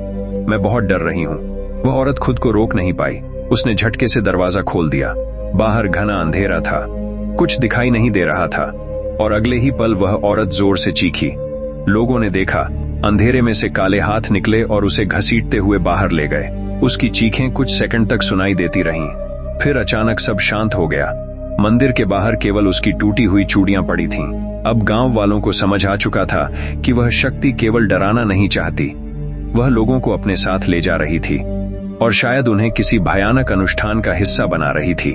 मैं बहुत डर रही हूं। वह औरत खुद को रोक नहीं पाई। उसने झटके से दरवाजा खोल दिया। बाहर घना अंधेरा था, कुछ दिखाई नहीं दे रहा था, और अगले ही पल वह औरत जोर से चीखी। लोगों ने देखा, अंधेरे में से काले हाथ निकले और उसे घसीटते हुए बाहर ले गए। उसकी चीखें कुछ सेकंड तक सुनाई देती रहीं। फिर अचानक सब शांत हो गया। मंदिर के बाहर केवल उसकी टूटी हुई चूड़ियां पड़ी थीं। अब गांव वालों को समझ आ चुका था कि वह शक्ति केवल डराना नहीं चाहती, वह लोगों को अपने साथ ले जा रही थी, और शायद उन्हें किसी भयानक अनुष्ठान का हिस्सा बना रही थी।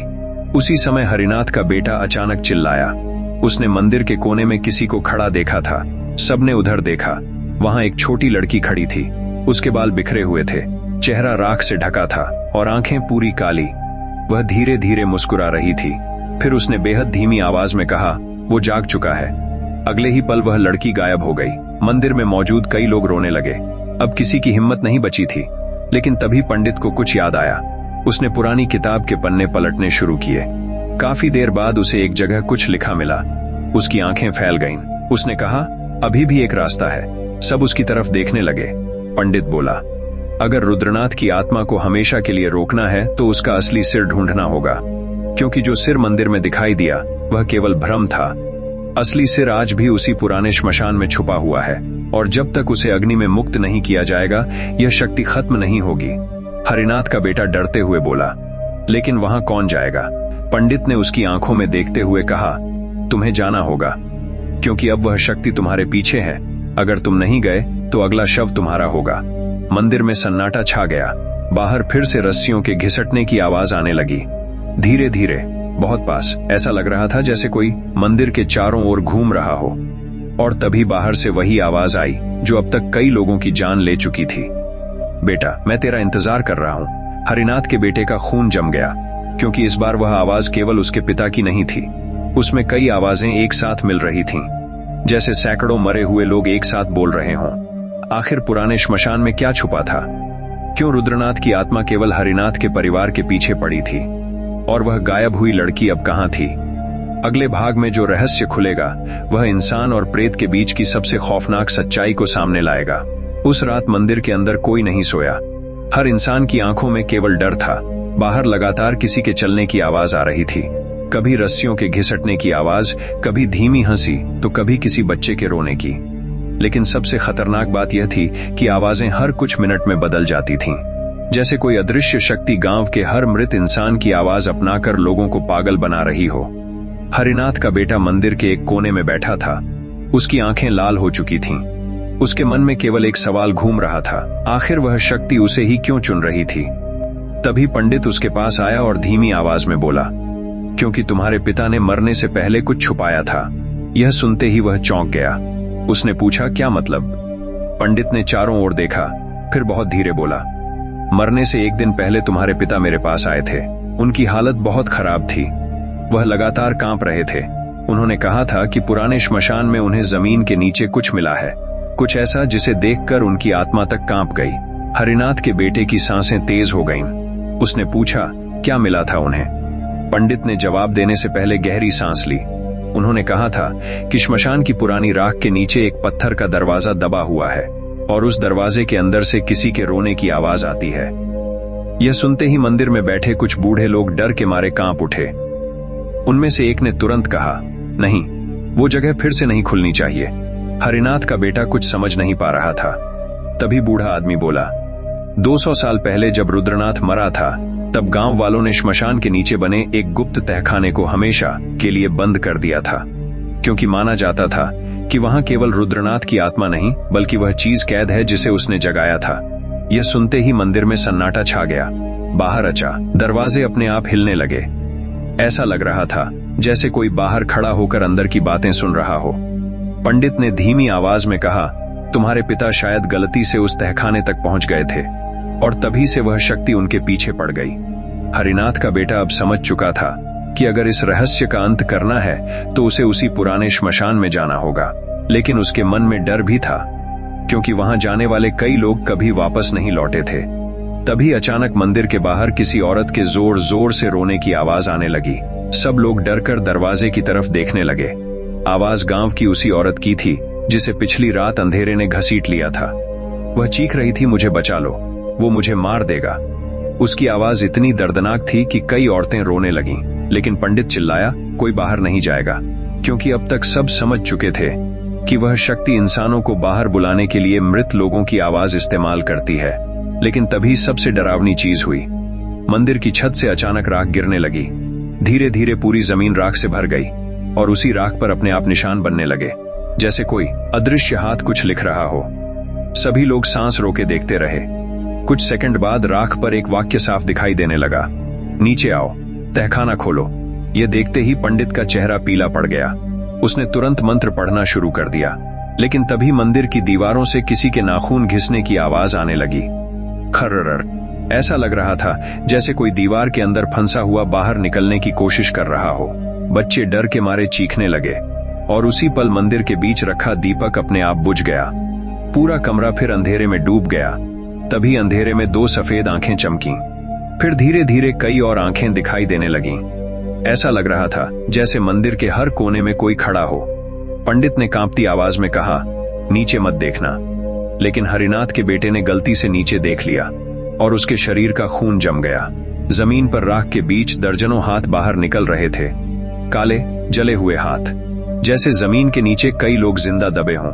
उसी समय हरिनाथ का बेटा अचानक चिल्लाया। उसने मंदिर के कोने में किसी को खड़ा देखा था। सबने उधर देखा। वहां एक छोटी लड़की खड़ी थी। उसके बाल बिखरे हुए थे, चेहरा राख से ढका था और आंखें पूरी काली। वह धीरे धीरे मुस्कुरा रही थी। फिर उसने बेहद धीमी आवाज में कहा, वो जाग चुका है। अगले ही पल वह लड़की गायब हो गई। मंदिर में मौजूद कई लोग रोने लगे। अब किसी की हिम्मत नहीं बची थी। लेकिन तभी पंडित को कुछ याद आया। उसने पुरानी किताब के पन्ने पलटने शुरू किए। काफी देर बाद उसे एक जगह कुछ लिखा मिला। उसकी आंखें फैल गईं। उसने कहा, अभी भी एक रास्ता है। सब उसकी तरफ देखने लगे। पंडित बोला, अगर रुद्रनाथ की आत्मा को हमेशा के लिए रोकना है तो उसका असली सिर ढूंढना होगा, क्योंकि जो सिर मंदिर में दिखाई दिया वह केवल भ्रम था। असली सिर आज भी उसी पुराने श्मशान में छुपा हुआ है, और जब तक उसे अग्नि में मुक्त नहीं किया जाएगा यह शक्ति खत्म नहीं होगी। हरिनाथ का बेटा डरते हुए बोला, लेकिन वहां कौन जाएगा? पंडित ने उसकी आंखों में देखते हुए कहा, तुम्हें जाना होगा, क्योंकि अब वह शक्ति तुम्हारे पीछे है। अगर तुम नहीं गए तो अगला शव तुम्हारा होगा। मंदिर में सन्नाटा छा गया। बाहर फिर से रस्सियों के घिसटने की आवाज आने लगी। धीरे धीरे, बहुत पास। ऐसा लग रहा था जैसे कोई मंदिर के चारों ओर घूम रहा हो। और तभी बाहर से वही आवाज आई जो अब तक कई लोगों की जान ले चुकी थी, बेटा, मैं तेरा इंतजार कर रहा हूं। हरिनाथ के बेटे का खून जम गया, क्योंकि इस बार वह आवाज केवल उसके पिता की नहीं थी। उसमें कई आवाजें एक साथ मिल रही थीं, जैसे सैकड़ों मरे हुए लोग एक साथ बोल रहे हों। आखिर पुराने श्मशान में क्या छुपा था? क्यों रुद्रनाथ की आत्मा केवल हरिनाथ के परिवार के पीछे पड़ी थी? और वह गायब हुई लड़की अब कहां थी? अगले भाग में जो रहस्य खुलेगा वह इंसान और प्रेत के बीच की सबसे खौफनाक सच्चाई को सामने लाएगा। उस रात मंदिर के अंदर कोई नहीं सोया। हर इंसान की आंखों में केवल डर था। बाहर लगातार किसी के चलने की आवाज आ रही थी, कभी रस्सियों के घिसटने की आवाज, कभी धीमी हंसी, तो कभी किसी बच्चे के रोने की। लेकिन सबसे खतरनाक बात यह थी कि आवाजें हर कुछ मिनट में बदल जाती थीं, जैसे कोई अदृश्य शक्ति गांव के हर मृत इंसान की आवाज अपनाकर लोगों को पागल बना रही हो। हरिनाथ का बेटा मंदिर के एक कोने में बैठा था। उसकी आंखें लाल हो चुकी थीं। उसके मन में केवल एक सवाल घूम रहा था, आखिर वह शक्ति उसे ही क्यों चुन रही थी? तभी पंडित उसके पास आया और धीमी आवाज में बोला, क्योंकि तुम्हारे पिता ने मरने से पहले कुछ छुपाया था। यह सुनते ही वह चौंक गया। उसने पूछा, क्या मतलब? पंडित ने चारों ओर देखा, फिर बहुत धीरे बोला, मरने से एक दिन पहले तुम्हारे पिता मेरे पास आए थे। उनकी हालत बहुत खराब थी। वह लगातार कांप रहे थे। उन्होंने कहा था कि पुराने श्मशान में उन्हें जमीन के नीचे कुछ मिला है, कुछ ऐसा जिसे देखकर उनकी आत्मा तक कांप गई। हरिनाथ के बेटे की सांसें तेज हो गईं। उसने पूछा, क्या मिला था उन्हें? पंडित ने जवाब देने से पहले गहरी सांस ली। उन्होंने कहा था कि श्मशान की पुरानी राख के नीचे एक पत्थर का दरवाजा दबा हुआ है, और उस दरवाजे के अंदर से किसी के रोने की आवाज आती है। यह सुनते ही मंदिर में बैठे कुछ बूढ़े लोग डर के मारे कांप उठे। उनमें से एक ने तुरंत कहा, नहीं, वो जगह फिर से नहीं खुलनी चाहिए। हरिनाथ का बेटा कुछ समझ नहीं पा रहा था। तभी बूढ़ा आदमी बोला, 200 साल पहले जब रुद्रनाथ मरा था, तब गांव वालों ने श्मशान के नीचे बने एक गुप्त तहखाने को हमेशा के लिए बंद कर दिया था, क्योंकि माना जाता था कि वहां केवल रुद्रनाथ की आत्मा नहीं बल्कि वह चीज कैद है जिसे उसने जगाया था। यह सुनते ही मंदिर में सन्नाटा छा गया। बाहर अचा, दरवाजे अपने आप हिलने लगे। ऐसा लग रहा था जैसे कोई बाहर खड़ा होकर अंदर की बातें सुन रहा हो। पंडित ने धीमी आवाज में कहा, तुम्हारे पिता शायद गलती से उस तहखाने तक पहुंच गए थे, और तभी से वह शक्ति उनके पीछे पड़ गई। हरिनाथ का बेटा अब समझ चुका था कि अगर इस रहस्य का अंत करना है तो उसे उसी पुराने श्मशान में जाना होगा। लेकिन उसके मन में डर भी था, क्योंकि वहां जाने वाले कई लोग कभी वापस नहीं लौटे थे। तभी अचानक मंदिर के बाहर किसी औरत के जोर जोर से रोने की आवाज आने लगी। सब लोग डरकर दरवाजे की तरफ देखने लगे। आवाज गांव की उसी औरत की थी जिसे पिछली रात अंधेरे ने घसीट लिया था। वह चीख रही थी, मुझे बचा लो, वो मुझे मार देगा। उसकी आवाज इतनी दर्दनाक थी कि कई औरतें रोने लगीं, लेकिन पंडित चिल्लाया, कोई बाहर नहीं जाएगा, क्योंकि अब तक सब समझ चुके थे कि वह शक्ति इंसानों को बाहर बुलाने के लिए मृत लोगों की आवाज इस्तेमाल करती है। लेकिन तभी सबसे डरावनी चीज हुई। मंदिर की छत से अचानक राख गिरने लगी। धीरे धीरे पूरी जमीन राख से भर गई और उसी राख पर अपने आप निशान बनने लगे, जैसे कोई अदृश्य हाथ कुछ लिख रहा हो। सभी लोग सांस रोके देखते रहे। कुछ सेकंड बाद राख पर एक वाक्य साफ दिखाई देने लगा, नीचे आओ, तहखाना खोलो। यह देखते ही पंडित का चेहरा पीला पड़ गया। उसने तुरंत मंत्र पढ़ना शुरू कर दिया, लेकिन तभी मंदिर की दीवारों से किसी के नाखून घिसने की आवाज आने लगी। खर्रर, ऐसा लग रहा था जैसे कोई दीवार के अंदर फंसा हुआ बाहर निकलने की कोशिश कर रहा हो। बच्चे डर के मारे चीखने लगे और उसी पल मंदिर के बीच रखा दीपक अपने आप बुझ गया। पूरा कमरा फिर अंधेरे में डूब गया। तभी अंधेरे में दो सफेद आंखें चमकीं। फिर धीरे धीरे कई और आंखें दिखाई देने लगीं। ऐसा लग रहा था जैसे मंदिर के हर कोने में कोई खड़ा हो। पंडित ने कांपती आवाज में कहा, नीचे मत देखना। लेकिन हरिनाथ के बेटे ने गलती से नीचे देख लिया और उसके शरीर का खून जम गया। जमीन पर राख के बीच दर्जनों हाथ बाहर निकल रहे थे, काले जले हुए हाथ, जैसे जमीन के नीचे कई लोग जिंदा दबे हों।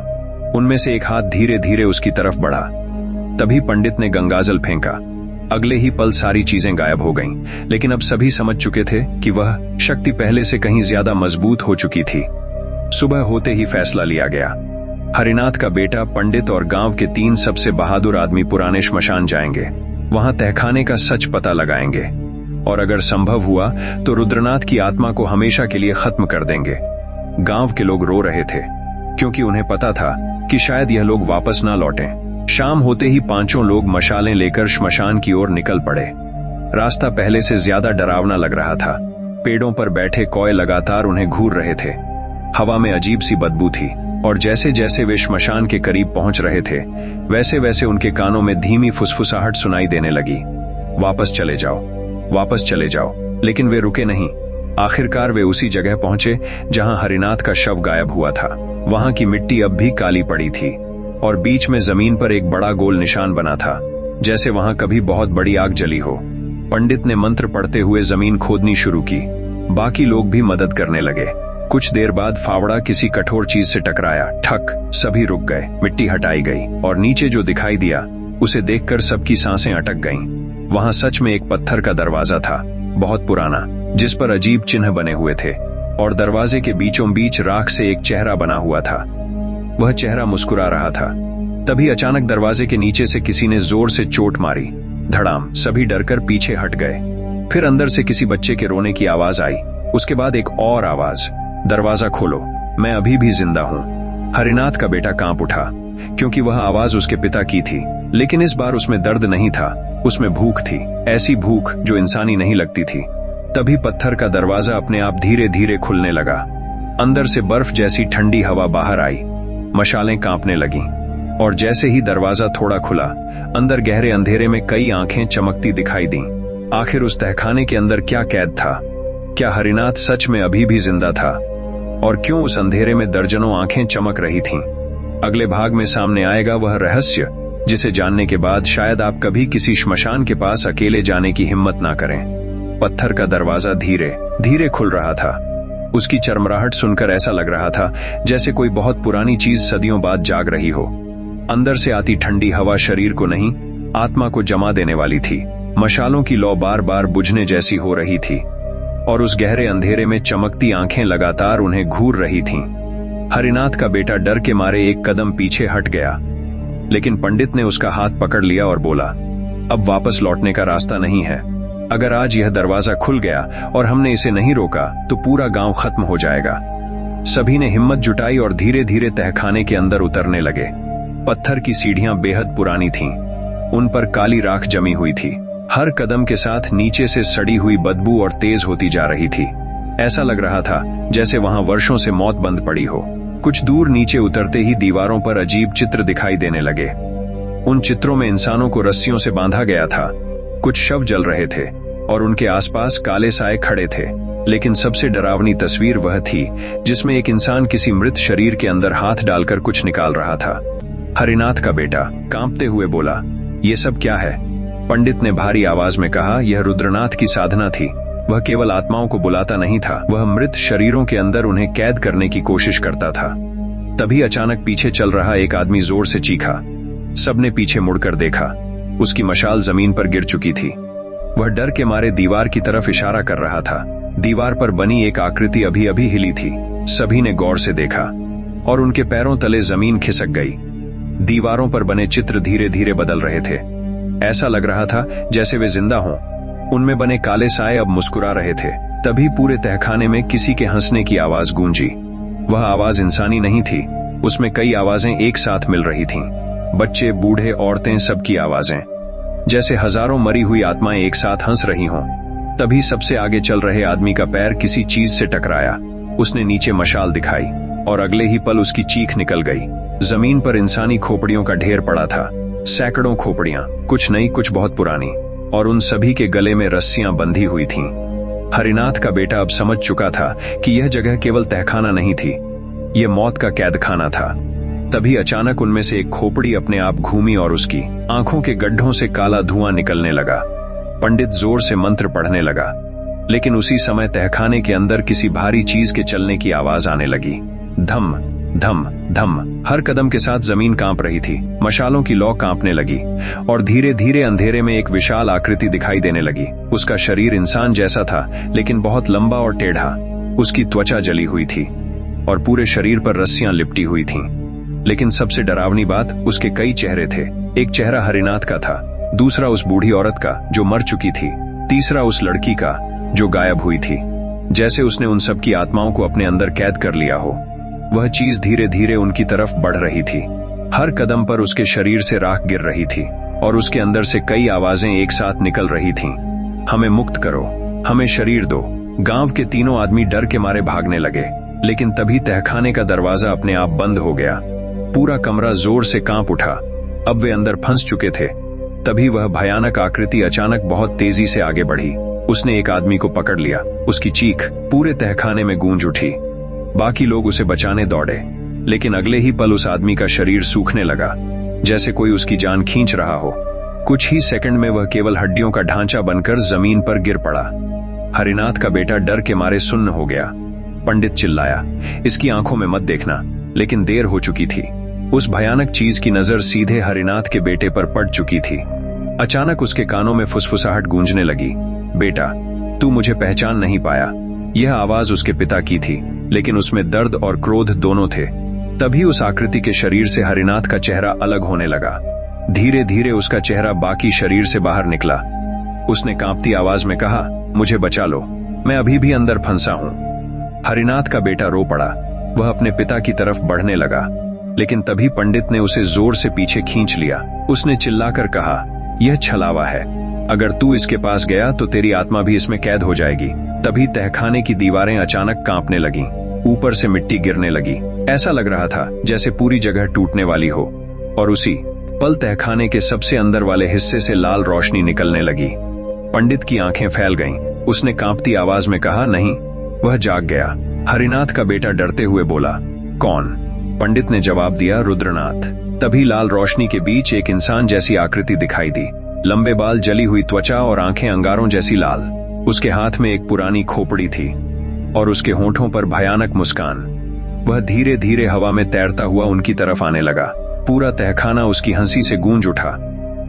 उनमें से एक हाथ धीरे धीरे उसकी तरफ बढ़ा। तभी पंडित ने गंगाजल फेंका। अगले ही पल सारी चीजें गायब हो गईं, लेकिन अब सभी समझ चुके थे कि वह शक्ति पहले से कहीं ज्यादा मजबूत हो चुकी थी। सुबह होते ही फैसला लिया गया, हरिनाथ का बेटा, पंडित और गांव के 3 सबसे बहादुर आदमी पुराने श्मशान जाएंगे। वहां तहखाने का सच पता लगाएंगे और अगर संभव हुआ तो रुद्रनाथ की आत्मा को हमेशा के लिए खत्म कर देंगे। गांव के लोग रो रहे थे, क्योंकि उन्हें पता था कि शायद यह लोग वापस ना लौटें। शाम होते ही 5 लोग मशालें लेकर श्मशान की ओर निकल पड़े। रास्ता पहले से ज्यादा डरावना लग रहा था। पेड़ों पर बैठे कौए लगातार उन्हें घूर रहे थे। हवा में अजीब सी बदबू थी और जैसे जैसे वे श्मशान के करीब पहुंच रहे थे, वैसे वैसे उनके कानों में धीमी फुसफुसाहट सुनाई देने लगी, वापस चले जाओ, वापस चले जाओ। लेकिन वे रुके नहीं। आखिरकार वे उसी जगह पहुंचे जहां हरिनाथ का शव गायब हुआ था। वहां की मिट्टी अब भी काली पड़ी थी और बीच में जमीन पर एक बड़ा गोल निशान बना था, जैसे वहां कभी बहुत बड़ी आग जली हो। पंडित ने मंत्र पढ़ते हुए जमीन खोदनी शुरू की। बाकी लोग भी मदद करने लगे। कुछ देर बाद फावड़ा किसी कठोर चीज से टकराया। ठक, सभी रुक गए। मिट्टी हटाई गई और नीचे जो दिखाई दिया उसे देखकर सबकी सांसें अटक गईं। वहां सच में एक पत्थर का दरवाजा था, बहुत पुराना, जिस पर अजीब चिन्ह बने हुए थे और दरवाजे के बीचों बीच राख से एक चेहरा बना हुआ था। वह चेहरा मुस्कुरा रहा था। तभी अचानक दरवाजे के नीचे से किसी ने जोर से चोट मारी। धड़ाम, सभी डरकर पीछे हट गए। फिर अंदर से किसी बच्चे के रोने की आवाज आई। उसके बाद एक और आवाज, दरवाजा खोलो, मैं अभी भी जिंदा हूं। हरिनाथ का बेटा कांप उठा, क्योंकि वह आवाज उसके पिता की थी। लेकिन इस बार उसमें दर्द नहीं था, उसमें भूख थी, ऐसी भूख जो इंसानी नहीं लगती थी। तभी पत्थर का दरवाजा अपने आप धीरे धीरे खुलने लगा। अंदर से बर्फ जैसी ठंडी हवा बाहर आई। मशालें कांपने लगीं और जैसे ही दरवाजा थोड़ा खुला, अंदर गहरे अंधेरे में कई आंखें चमकती दिखाई दीं। आखिर उस तहखाने के अंदर क्या कैद था? क्या हरिनाथ सच में अभी भी जिंदा था? और क्यों उस अंधेरे में दर्जनों आंखें चमक रही थीं? अगले भाग में सामने आएगा वह रहस्य, जिसे जानने के बाद शायद आप कभी किसी श्मशान के पास अकेले जाने की हिम्मत ना करें। पत्थर का दरवाजा धीरे धीरे खुल रहा था। उसकी चरमराहट सुनकर ऐसा लग रहा था जैसे कोई बहुत पुरानी चीज सदियों बाद जाग रही हो। अंदर से आती ठंडी हवा शरीर को नहीं, आत्मा को जमा देने वाली थी। मशालों की लौ बार बार बुझने जैसी हो रही थी और उस गहरे अंधेरे में चमकती आंखें लगातार उन्हें घूर रही थीं। हरिनाथ का बेटा डर के मारे एक कदम पीछे हट गया, लेकिन पंडित ने उसका हाथ पकड़ लिया और बोला, अब वापस लौटने का रास्ता नहीं है। अगर आज यह दरवाजा खुल गया और हमने इसे नहीं रोका तो पूरा गांव खत्म हो जाएगा। सभी ने हिम्मत जुटाई और धीरे धीरे तहखाने के अंदर उतरने लगे। पत्थर की सीढ़ियां बेहद पुरानी थीं, उन पर काली राख जमी हुई थी। हर कदम के साथ नीचे से सड़ी हुई बदबू और तेज होती जा रही थी। ऐसा लग रहा था जैसे वहां वर्षों से मौत बंद पड़ी हो। कुछ दूर नीचे उतरते ही दीवारों पर अजीब चित्र दिखाई देने लगे। उन चित्रों में इंसानों को रस्सियों से बांधा गया था। कुछ शव जल रहे थे और उनके आसपास काले साए खड़े थे। लेकिन सबसे डरावनी तस्वीर वह थी जिसमें एक इंसान किसी मृत शरीर के अंदर हाथ डालकर कुछ निकाल रहा था। हरिनाथ का बेटा कांपते हुए बोला, ये सब क्या है? पंडित ने भारी आवाज में कहा, यह रुद्रनाथ की साधना थी। वह केवल आत्माओं को बुलाता नहीं था, वह मृत शरीरों के अंदर उन्हें कैद करने की कोशिश करता था। तभी अचानक पीछे चल रहा एक आदमी जोर से चीखा। सबने पीछे मुड़कर देखा। उसकी मशाल जमीन पर गिर चुकी थी। वह डर के मारे दीवार की तरफ इशारा कर रहा था। दीवार पर बनी एक आकृति अभी अभी हिली थी। सभी ने गौर से देखा और उनके पैरों तले जमीन खिसक गई। दीवारों पर बने चित्र धीरे धीरे बदल रहे थे। ऐसा लग रहा था जैसे वे जिंदा हों। उनमें बने काले साए अब मुस्कुरा रहे थे। तभी पूरे तहखाने में किसी के हंसने की आवाज गूंजी। वह आवाज इंसानी नहीं थी, उसमें कई आवाजें एक साथ मिल रही थीं। बच्चे, बूढ़े, औरतें, सबकी आवाजें, जैसे हजारों मरी हुई आत्माएं एक साथ हंस रही हों। तभी सबसे आगे चल रहे आदमी का पैर किसी चीज से टकराया। उसने नीचे मशाल दिखाई और अगले ही पल उसकी चीख निकल गई। जमीन पर इंसानी खोपड़ियों का ढेर पड़ा था। सैकड़ों खोपड़ियां, कुछ नई कुछ बहुत पुरानी, और उन सभी के गले में रस्सियां बंधी हुई थीं। हरिनाथ का बेटा अब समझ चुका था कि यह जगह केवल तहखाना नहीं थी, यह मौत का कैदखाना था। तभी अचानक उनमें से एक खोपड़ी अपने आप घूमी और उसकी आंखों के गड्ढों से काला धुआं निकलने लगा। पंडित जोर से मंत्र पढ़ने लगा, लेकिन उसी समय तहखाने के अंदर किसी भारी चीज के चलने की आवाज आने लगी। धम धम धम। हर कदम के साथ जमीन कांप रही थी। मशालों की लौ कांपने लगी और धीरे धीरे अंधेरे में एक विशाल आकृति दिखाई देने लगी। उसका शरीर इंसान जैसा था, लेकिन बहुत लंबा और टेढ़ा। उसकी त्वचा जली हुई थी और पूरे शरीर पर रस्सियां लिपटी हुई थीं। लेकिन सबसे डरावनी बात, उसके कई चेहरे थे। एक चेहरा हरिनाथ का था, दूसरा उस बूढ़ी औरत का जो मर चुकी थी, तीसरा उस लड़की का जो गायब हुई थी। जैसे उसने उन सबकी आत्माओं को अपने अंदर कैद कर लिया हो। वह चीज धीरे धीरे उनकी तरफ बढ़ रही थी। हर कदम पर उसके शरीर से राख गिर रही थी और उसके अंदर से कई आवाजें एक साथ निकल रही थीं। हमें मुक्त करो, हमें शरीर दो। गांव के तीनों आदमी डर के मारे भागने लगे, लेकिन तभी तहखाने का दरवाजा अपने आप बंद हो गया। पूरा कमरा जोर से कांप उठा। अब वे अंदर फंस चुके थे। तभी वह भयानक आकृति अचानक बहुत तेजी से आगे बढ़ी। उसने एक आदमी को पकड़ लिया। उसकी चीख पूरे तहखाने में गूंज उठी। बाकी लोग उसे बचाने दौड़े, लेकिन अगले ही पल उस आदमी का शरीर सूखने लगा, जैसे कोई उसकी जान खींच रहा हो। कुछ ही सेकंड में वह केवल हड्डियों का ढांचा बनकर जमीन पर गिर पड़ा। हरिनाथ का बेटा डर के मारे सुन्न हो गया। पंडित चिल्लाया, इसकी आंखों में मत देखना, लेकिन देर हो चुकी थी। उस भयानक चीज की नजर सीधे हरिनाथ के बेटे पर पड़ चुकी थी। अचानक उसके कानों में फुसफुसाहट गूंजने लगी, बेटा, तू मुझे पहचान नहीं पाया। यह आवाज उसके पिता की थी, लेकिन उसमें दर्द और क्रोध दोनों थे। तभी उस आकृति के शरीर से हरिनाथ का चेहरा अलग होने लगा। धीरे धीरे उसका चेहरा बाकी शरीर से बाहर निकला। उसने कांपती आवाज में कहा, मुझे बचा लो, मैं अभी भी अंदर फंसा हूं। हरिनाथ का बेटा रो पड़ा। वह अपने पिता की तरफ बढ़ने लगा, लेकिन तभी पंडित ने उसे जोर से पीछे खींच लिया। उसने चिल्लाकर कहा, यह छलावा है। अगर तू इसके पास गया तो तेरी आत्मा भी इसमें कैद हो जाएगी। तभी तहखाने की दीवारें अचानक कांपने लगीं। ऊपर से मिट्टी गिरने लगी। ऐसा लग रहा था जैसे पूरी जगह टूटने वाली हो। और उसी पल तहखाने के सबसे अंदर वाले हिस्से से लाल रोशनी निकलने लगी। पंडित की आंखें फैल गईं। उसने कांपती आवाज में कहा, नहीं। वह जाग गया। हरिनाथ का बेटा डरते हुए बोला, कौन? पंडित ने जवाब दिया, रुद्रनाथ। तभी लाल रोशनी के बीच एक इंसान जैसी आकृति दिखाई दी। लंबे बाल, जली हुई त्वचा और आंखें अंगारों जैसी लाल। उसके हाथ में एक पुरानी खोपड़ी थी और उसके होंठों पर भयानक मुस्कान। वह धीरे धीरे हवा में तैरता हुआ उनकी तरफ आने लगा। पूरा तहखाना उसकी हंसी से गूंज उठा।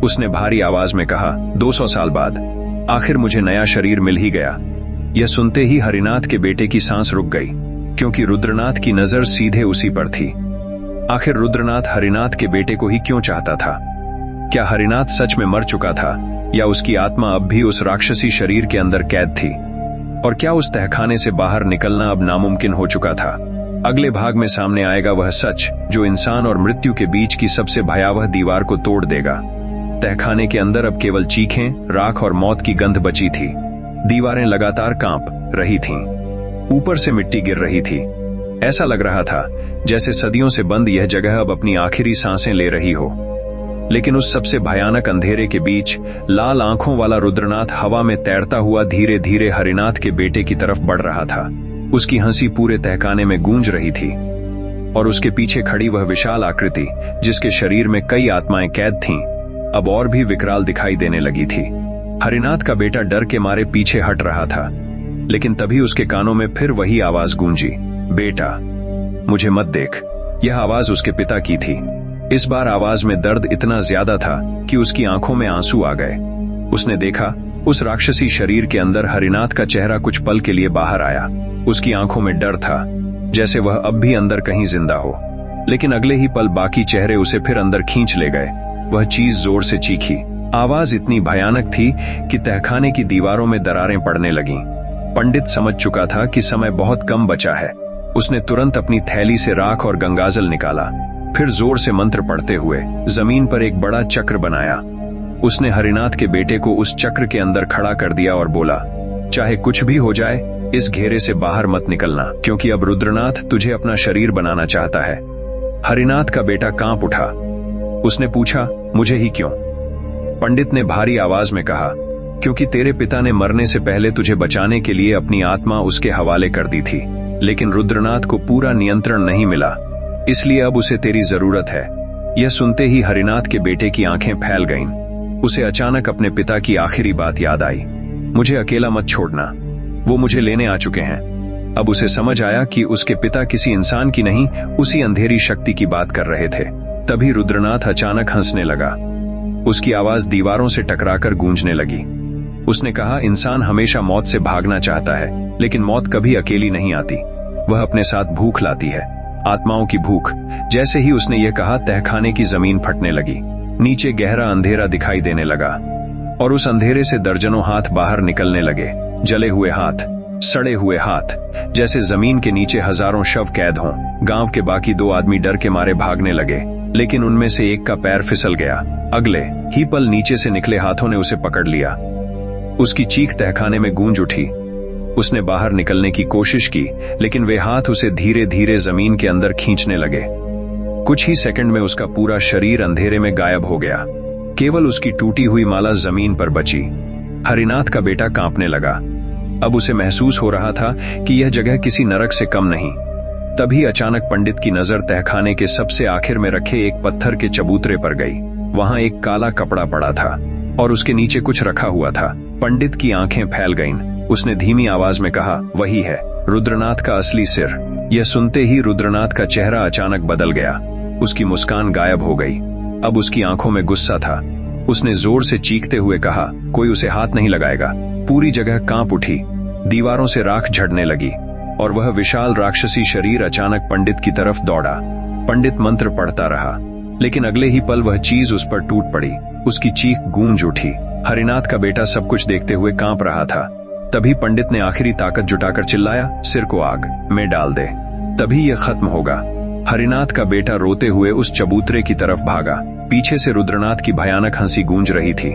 उसने भारी आवाज में कहा, 200 साल बाद आखिर मुझे नया शरीर मिल ही गया। यह सुनते ही हरिनाथ के बेटे की सांस रुक गई, क्योंकि रुद्रनाथ की नजर सीधे उसी पर थी। आखिर रुद्रनाथ हरिनाथ के बेटे को ही क्यों चाहता था? क्या हरिनाथ सच में मर चुका था, या उसकी आत्मा अब भी उस राक्षसी शरीर के अंदर कैद थी? और क्या उस तहखाने से बाहर निकलना अब नामुमकिन हो चुका था? अगले भाग में सामने आएगा वह सच जो इंसान और मृत्यु के बीच की सबसे भयावह दीवार को तोड़ देगा। तहखाने के अंदर अब केवल चीखें, राख और मौत की गंध बची थी। दीवारें लगातार कांप रही थीं। ऊपर से मिट्टी गिर रही थी। ऐसा लग रहा था जैसे सदियों से बंद यह जगह अब अपनी आखिरी सांसें ले रही हो। लेकिन उस सबसे भयानक अंधेरे के बीच लाल आंखों वाला रुद्रनाथ हवा में तैरता हुआ धीरे धीरे हरिनाथ के बेटे की तरफ बढ़ रहा था। उसकी हंसी पूरे तहखाने में गूंज रही थी और उसके पीछे खड़ी वह विशाल आकृति, जिसके शरीर में कई आत्माएं कैद थीं, अब और भी विकराल दिखाई देने लगी थी। हरिनाथ का बेटा डर के मारे पीछे हट रहा था, लेकिन तभी उसके कानों में फिर वही आवाज गूंजी, बेटा मुझे मत देख। यह आवाज उसके पिता की थी। इस बार आवाज में दर्द इतना ज्यादा था कि उसकी आंखों में आंसू आ गए। उसने देखा उस राक्षसी शरीर के अंदर हरिनाथ का चेहरा कुछ पल के लिए बाहर आया। उसकी आंखों में डर था, जैसे वह अब भी अंदर कहीं जिंदा हो। लेकिन अगले ही पल बाकी चेहरे उसे फिर अंदर खींच ले गए। वह चीज जोर से चीखी। आवाज इतनी भयानक थी कि तहखाने की दीवारों में दरारें पड़ने लगीं। पंडित समझ चुका था कि समय बहुत कम बचा है। उसने तुरंत अपनी थैली से राख और गंगाजल निकाला, फिर जोर से मंत्र पढ़ते हुए जमीन पर एक बड़ा चक्र बनाया। उसने हरिनाथ के बेटे को उस चक्र के अंदर खड़ा कर दिया और बोला, चाहे कुछ भी हो जाए, इस घेरे से बाहर मत निकलना, क्योंकि अब रुद्रनाथ तुझे अपना शरीर बनाना चाहता है। हरिनाथ का बेटा कांप उठा। उसने पूछा, मुझे ही क्यों? पंडित ने भारी आवाज में कहा, क्योंकि तेरे पिता ने मरने से पहले तुझे बचाने के लिए अपनी आत्मा उसके हवाले कर दी थी, लेकिन रुद्रनाथ को पूरा नियंत्रण नहीं मिला, इसलिए अब उसे तेरी जरूरत है। यह सुनते ही हरिनाथ के बेटे की आंखें फैल गईं। उसे अचानक अपने पिता की आखिरी बात याद आई, मुझे अकेला मत छोड़ना, वो मुझे लेने आ चुके हैं। अब उसे समझ आया कि उसके पिता किसी इंसान की नहीं, उसी अंधेरी शक्ति की बात कर रहे थे। तभी रुद्रनाथ अचानक हंसने लगा। उसकी आवाज दीवारों से टकराकर गूंजने लगी। उसने कहा, इंसान हमेशा मौत से भागना चाहता है, लेकिन मौत कभी अकेली नहीं आती। वह अपने साथ भूख लाती है, आत्माओं की भूख। जैसे ही उसने यह कहा, तहखाने की जमीन फटने लगी। नीचे गहरा अंधेरा दिखाई देने लगा और उस अंधेरे से दर्जनों हाथ बाहर निकलने लगे। जले हुए हाथ, सड़े हुए हाथ, जैसे जमीन के नीचे हजारों शव कैद हों। गांव के बाकी 2 आदमी डर के मारे भागने लगे, लेकिन उनमें से एक का पैर फिसल गया। अगले ही पल नीचे से निकले हाथों ने उसे पकड़ लिया। उसकी चीख तहखाने में गूंज उठी। उसने बाहर निकलने की कोशिश की, लेकिन वे हाथ उसे धीरे धीरे जमीन के अंदर खींचने लगे। कुछ ही सेकंड में उसका पूरा शरीर अंधेरे में गायब हो गया। केवल उसकी टूटी हुई माला जमीन पर बची। हरिनाथ का बेटा कांपने लगा। अब उसे महसूस हो रहा था कि यह जगह किसी नरक से कम नहीं। तभी अचानक पंडित की नजर तहखाने के सबसे आखिर में रखे एक पत्थर के चबूतरे पर गई। वहां एक काला कपड़ा पड़ा था और उसके नीचे कुछ रखा हुआ था। पंडित की आंखें फैल गईं। उसने धीमी आवाज में कहा, वही है रुद्रनाथ का असली सिर। यह सुनते ही रुद्रनाथ का चेहरा अचानक बदल गया। उसकी मुस्कान गायब हो गई। अब उसकी आंखों में गुस्सा था। उसने जोर से चीखते हुए कहा, कोई उसे हाथ नहीं लगाएगा। पूरी जगह कांप उठी। दीवारों से राख झड़ने लगी और वह विशाल राक्षसी शरीर अचानक पंडित की तरफ दौड़ा। पंडित मंत्र पढ़ता रहा, लेकिन अगले ही पल वह चीज उस पर टूट पड़ी। उसकी चीख गूंज उठी। हरिनाथ का बेटा सब कुछ देखते हुए कांप रहा था। तभी पंडित ने आखिरी ताकत जुटाकर चिल्लाया, सिर को आग में डाल दे, तभी यह खत्म होगा। हरिनाथ का बेटा रोते हुए उस चबूतरे की तरफ भागा। पीछे से रुद्रनाथ की भयानक हंसी गूंज रही थी।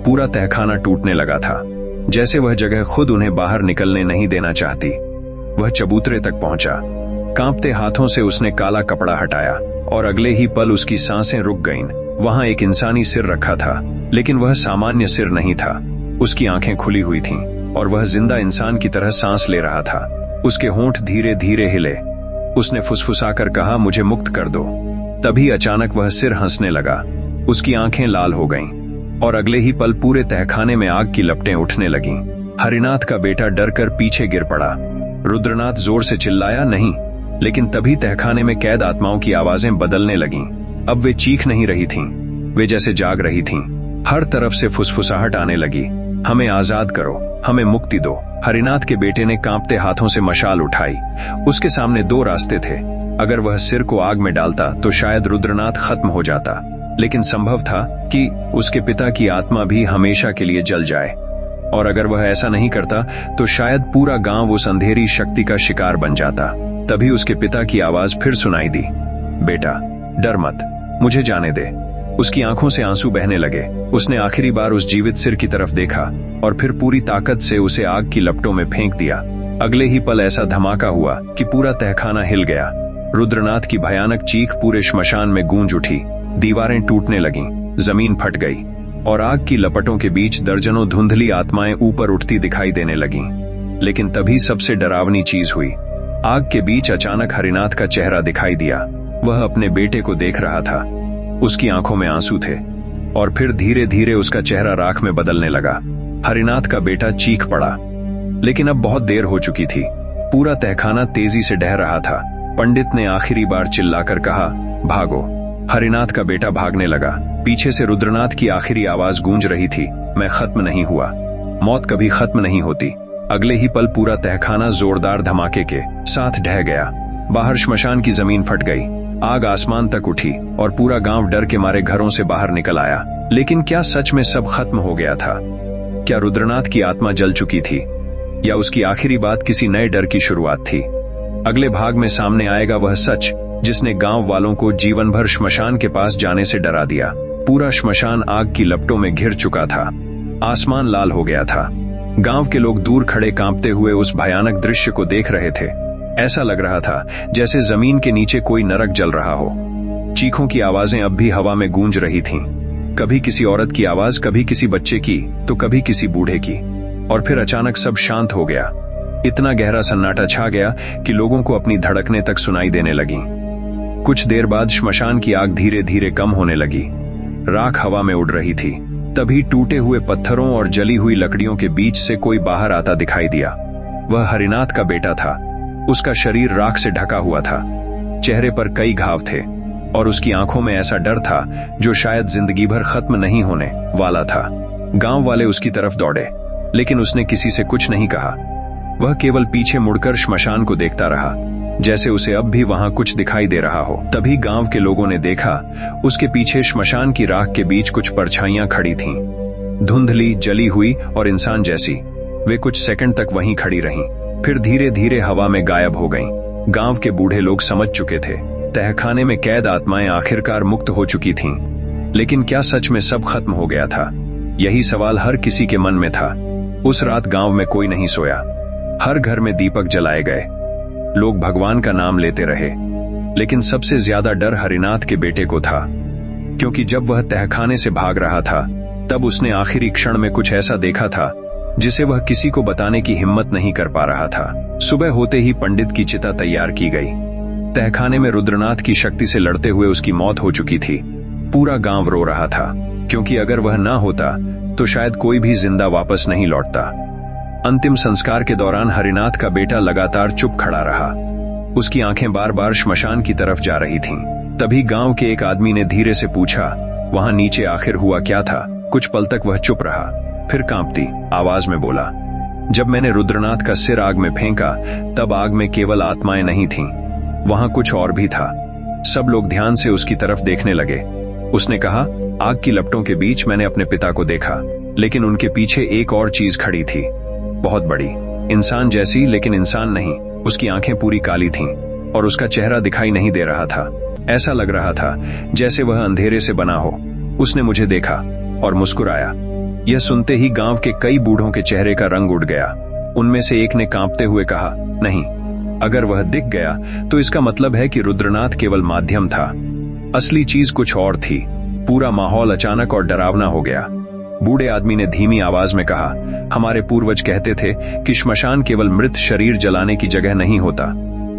पूरा तहखाना टूटने लगा था, जैसे वह जगह खुद उन्हें बाहर निकलने नहीं देना चाहती। वह चबूतरे तक पहुंचा। कांपते हाथों से उसने काला कपड़ा हटाया और अगले ही पल उसकी सांसें रुक गईं। वहां एक इंसानी सिर रखा था, लेकिन वह सामान्य सिर नहीं था। उसकी आंखें खुली हुई थीं और वह जिंदा इंसान की तरह सांस ले रहा था। उसके होंठ धीरे धीरे हिले। उसने फुसफुसाकर कहा, मुझे मुक्त कर दो। तभी अचानक वह सिर हंसने लगा। उसकी आंखें लाल हो गईं और अगले ही पल पूरे तहखाने में आग की लपटें उठने लगीं। हरिनाथ का बेटा डरकर पीछे गिर पड़ा। रुद्रनाथ जोर से चिल्लाया, नहीं, लेकिन तभी तहखाने में कैद आत्माओं की आवाजें बदलने लगीं। अब वे चीख नहीं रही थीं, वे जैसे जाग रही थीं। हर तरफ से फुसफुसाहट आने लगी, हमें आजाद करो, हमें मुक्ति दो। हरिनाथ के बेटे ने कांपते हाथों से मशाल उठाई। उसके सामने 2 रास्ते थे। अगर वह सिर को आग में डालता तो शायद रुद्रनाथ खत्म हो जाता, लेकिन संभव था कि उसके पिता की आत्मा भी हमेशा के लिए जल जाए। और अगर वह ऐसा नहीं करता तो शायद पूरा गांव उस अंधेरी शक्ति का शिकार बन जाता। तभी उसके पिता की आवाज फिर सुनाई दी, बेटा डर मत, मुझे जाने दे। उसकी आंखों से आंसू बहने लगे। उसने आखिरी बार उस जीवित सिर की तरफ देखा और फिर पूरी ताकत से उसे आग की लपटों में फेंक दिया। अगले ही पल ऐसा धमाका हुआ कि पूरा तहखाना हिल गया। रुद्रनाथ की भयानक चीख पूरे श्मशान में गूंज उठी। दीवारें टूटने लगीं, जमीन फट गई और आग की लपटों के बीच दर्जनों धुंधली आत्माएं ऊपर उठती दिखाई देने लगीं। लेकिन तभी सबसे डरावनी चीज हुई। आग के बीच अचानक हरिनाथ का चेहरा दिखाई दिया। वह अपने बेटे को देख रहा था। उसकी आंखों में आंसू थे और फिर धीरे धीरे उसका चेहरा राख में बदलने लगा। हरिनाथ का बेटा चीख पड़ा, लेकिन अब बहुत देर हो चुकी थी। पूरा तहखाना तेजी से ढह रहा था। पंडित ने आखिरी बार चिल्लाकर कहा, भागो। हरिनाथ का बेटा भागने लगा। पीछे से रुद्रनाथ की आखिरी आवाज गूंज रही थी, मैं खत्म नहीं हुआ। मौत कभी खत्म नहीं होती। अगले ही पल पूरा तहखाना जोरदार धमाके के साथ ढह गया। बाहर श्मशान की जमीन फट गई, आग आसमान तक उठी और पूरा गांव डर के मारे घरों से बाहर निकल आया। लेकिन क्या सच में सब खत्म हो गया था? क्या रुद्रनाथ की आत्मा जल चुकी थी या उसकी आखिरी बात किसी नए डर की शुरुआत थी? अगले भाग में सामने आएगा वह सच जिसने गांव वालों को जीवन भर श्मशान के पास जाने से डरा दिया। पूरा श्मशान आग की लपटों में घिर चुका था। आसमान लाल हो गया था। गांव के लोग दूर खड़े कांपते हुए उस भयानक दृश्य को देख रहे थे। ऐसा लग रहा था जैसे जमीन के नीचे कोई नरक जल रहा हो। चीखों की आवाजें अब भी हवा में गूंज रही थीं। कभी किसी औरत की आवाज, कभी किसी बच्चे की, तो कभी किसी बूढ़े की। और फिर अचानक सब शांत हो गया। इतना गहरा सन्नाटा छा गया कि लोगों को अपनी धड़कनें तक सुनाई देने लगीं। कुछ देर बाद श्मशान की आग धीरे धीरे कम होने लगी। राख हवा में उड़ रही थी। तभी टूटे हुए पत्थरों और जली हुई लकड़ियों के बीच से कोई बाहर आता दिखाई दिया। वह हरिनाथ का बेटा था। उसका शरीर राख से ढका हुआ था। चेहरे पर कई घाव थे और उसकी आंखों में ऐसा डर था जो शायद जिंदगी भर खत्म नहीं होने वाला था। गांव वाले उसकी तरफ दौड़े, लेकिन उसने किसी से कुछ नहीं कहा। वह केवल पीछे मुड़कर श्मशान को देखता रहा, जैसे उसे अब भी वहां कुछ दिखाई दे रहा हो। तभी गांव के लोगों ने देखा, उसके पीछे श्मशान की राख के बीच कुछ परछाइयां खड़ी थीं, धुंधली, जली हुई और इंसान जैसी। वे कुछ सेकंड तक वहीं खड़ी रहीं, फिर धीरे धीरे हवा में गायब हो गईं। गांव के बूढ़े लोग समझ चुके थे, तहखाने में कैद आत्माएं आखिरकार मुक्त हो चुकी थीं। लेकिन क्या सच में सब खत्म हो गया था? यही सवाल हर किसी के मन में था। उस रात गांव में कोई नहीं सोया। हर घर में दीपक जलाए गए। लोग भगवान का नाम लेते रहे। लेकिन सबसे ज्यादा डर हरिनाथ के बेटे को था, क्योंकि जब वह तहखाने से भाग रहा था तब उसने आखिरी क्षण में कुछ ऐसा देखा था जिसे वह किसी को बताने की हिम्मत नहीं कर पा रहा था। सुबह होते ही पंडित की चिता तैयार की गई। तहखाने में रुद्रनाथ की शक्ति से लड़ते हुए उसकी मौत हो चुकी थी। पूरा गांव रो रहा था, क्योंकि अगर वह ना होता तो शायद कोई भी जिंदा वापस नहीं लौटता। अंतिम संस्कार के दौरान हरिनाथ का बेटा लगातार चुप खड़ा रहा। उसकी आंखें बार बार श्मशान की तरफ जा रही थीं। तभी गांव के एक आदमी ने धीरे से पूछा, वहां नीचे आखिर हुआ क्या था? कुछ पल तक वह चुप रहा, फिर कांपती आवाज में बोला, जब मैंने रुद्रनाथ का सिर आग में फेंका तब आग में केवल आत्माएं नहीं थीं, वहां कुछ और भी था। सब लोग ध्यान से उसकी तरफ देखने लगे। उसने कहा, आग की लपटों के बीच मैंने अपने पिता को देखा, लेकिन उनके पीछे एक और चीज खड़ी थी, बहुत बड़ी, इंसान जैसी लेकिन इंसान नहीं। उसकी आंखें पूरी काली थीं और उसका चेहरा दिखाई नहीं दे रहा था। ऐसा लग रहा था जैसे वह अंधेरे से बना हो। उसने मुझे देखा और मुस्कुराया। यह सुनते ही गांव के कई बूढ़ों के चेहरे का रंग उड़ गया। उनमें से एक ने कांपते हुए कहा, नहीं, अगर वह दिख गया तो इसका मतलब है कि रुद्रनाथ केवल माध्यम था, असली चीज कुछ और थी। पूरा माहौल अचानक और डरावना हो गया। बूढ़े आदमी ने धीमी आवाज में कहा, हमारे पूर्वज कहते थे कि श्मशान केवल मृत शरीर जलाने की जगह नहीं होता,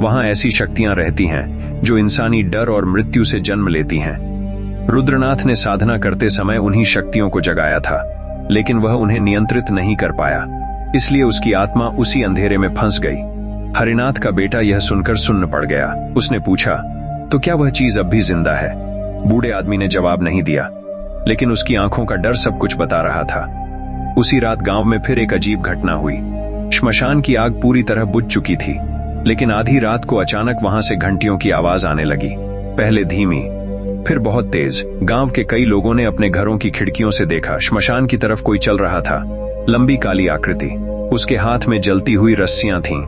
वहां ऐसी शक्तियां रहती हैं जो इंसानी डर और मृत्यु से जन्म लेती हैं। रुद्रनाथ ने साधना करते समय उन्हीं शक्तियों को जगाया था, लेकिन वह उन्हें नियंत्रित नहीं कर पाया, इसलिए उसकी आत्मा उसी अंधेरे में फंस गई। हरिनाथ का बेटा यह सुनकर सुन्न पड़ गया। उसने पूछा, तो क्या वह चीज अब भी जिंदा है? बूढ़े आदमी ने जवाब नहीं दिया, लेकिन उसकी आंखों का डर सब कुछ बता रहा था। उसी रात गांव में फिर एक अजीब घटना हुई। श्मशान की आग पूरी तरह बुझ चुकी थी, लेकिन आधी रात को अचानक वहां से घंटियों की आवाज आने लगी, पहले धीमी, फिर बहुत तेज। गांव के कई लोगों ने अपने घरों की खिड़कियों से देखा, श्मशान की तरफ कोई चल रहा था, लंबी काली आकृति, उसके हाथ में जलती हुई रस्सियां थीं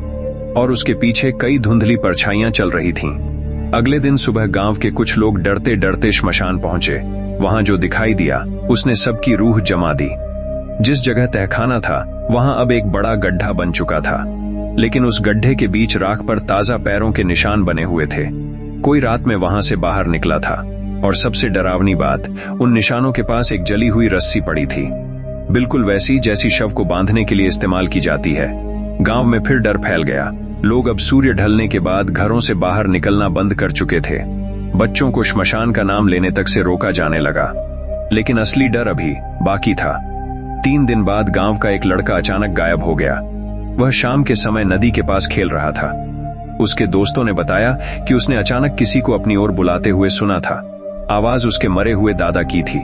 और उसके पीछे कई धुंधली परछाइयां चल रही थीं। अगले दिन सुबह गांव के कुछ लोग डरते डरते श्मशान पहुंचे। वहां जो दिखाई दिया उसने सबकी रूह जमा दी। जिस जगह तहखाना था वहां अब एक बड़ा गड्ढा बन चुका था। लेकिन उस गड्ढे के बीच राख पर ताजा पैरों के निशान बने हुए थे। कोई रात में वहां से बाहर निकला था, और सबसे डरावनी बात, उन निशानों के पास एक जली हुई रस्सी पड़ी थी, बिल्कुल वैसी जैसी शव को बांधने के लिए इस्तेमाल की जाती है। गांव में फिर डर फैल गया। लोग अब सूर्य ढलने के बाद घरों से बाहर निकलना बंद कर चुके थे। बच्चों को श्मशान का नाम लेने तक से रोका जाने लगा। लेकिन असली डर अभी बाकी था। 3 दिन बाद गांव का एक लड़का अचानक गायब हो गया। वह शाम के समय नदी के पास खेल रहा था। उसके दोस्तों ने बताया कि उसने अचानक किसी को अपनी ओर बुलाते हुए सुना था। आवाज उसके मरे हुए दादा की थी।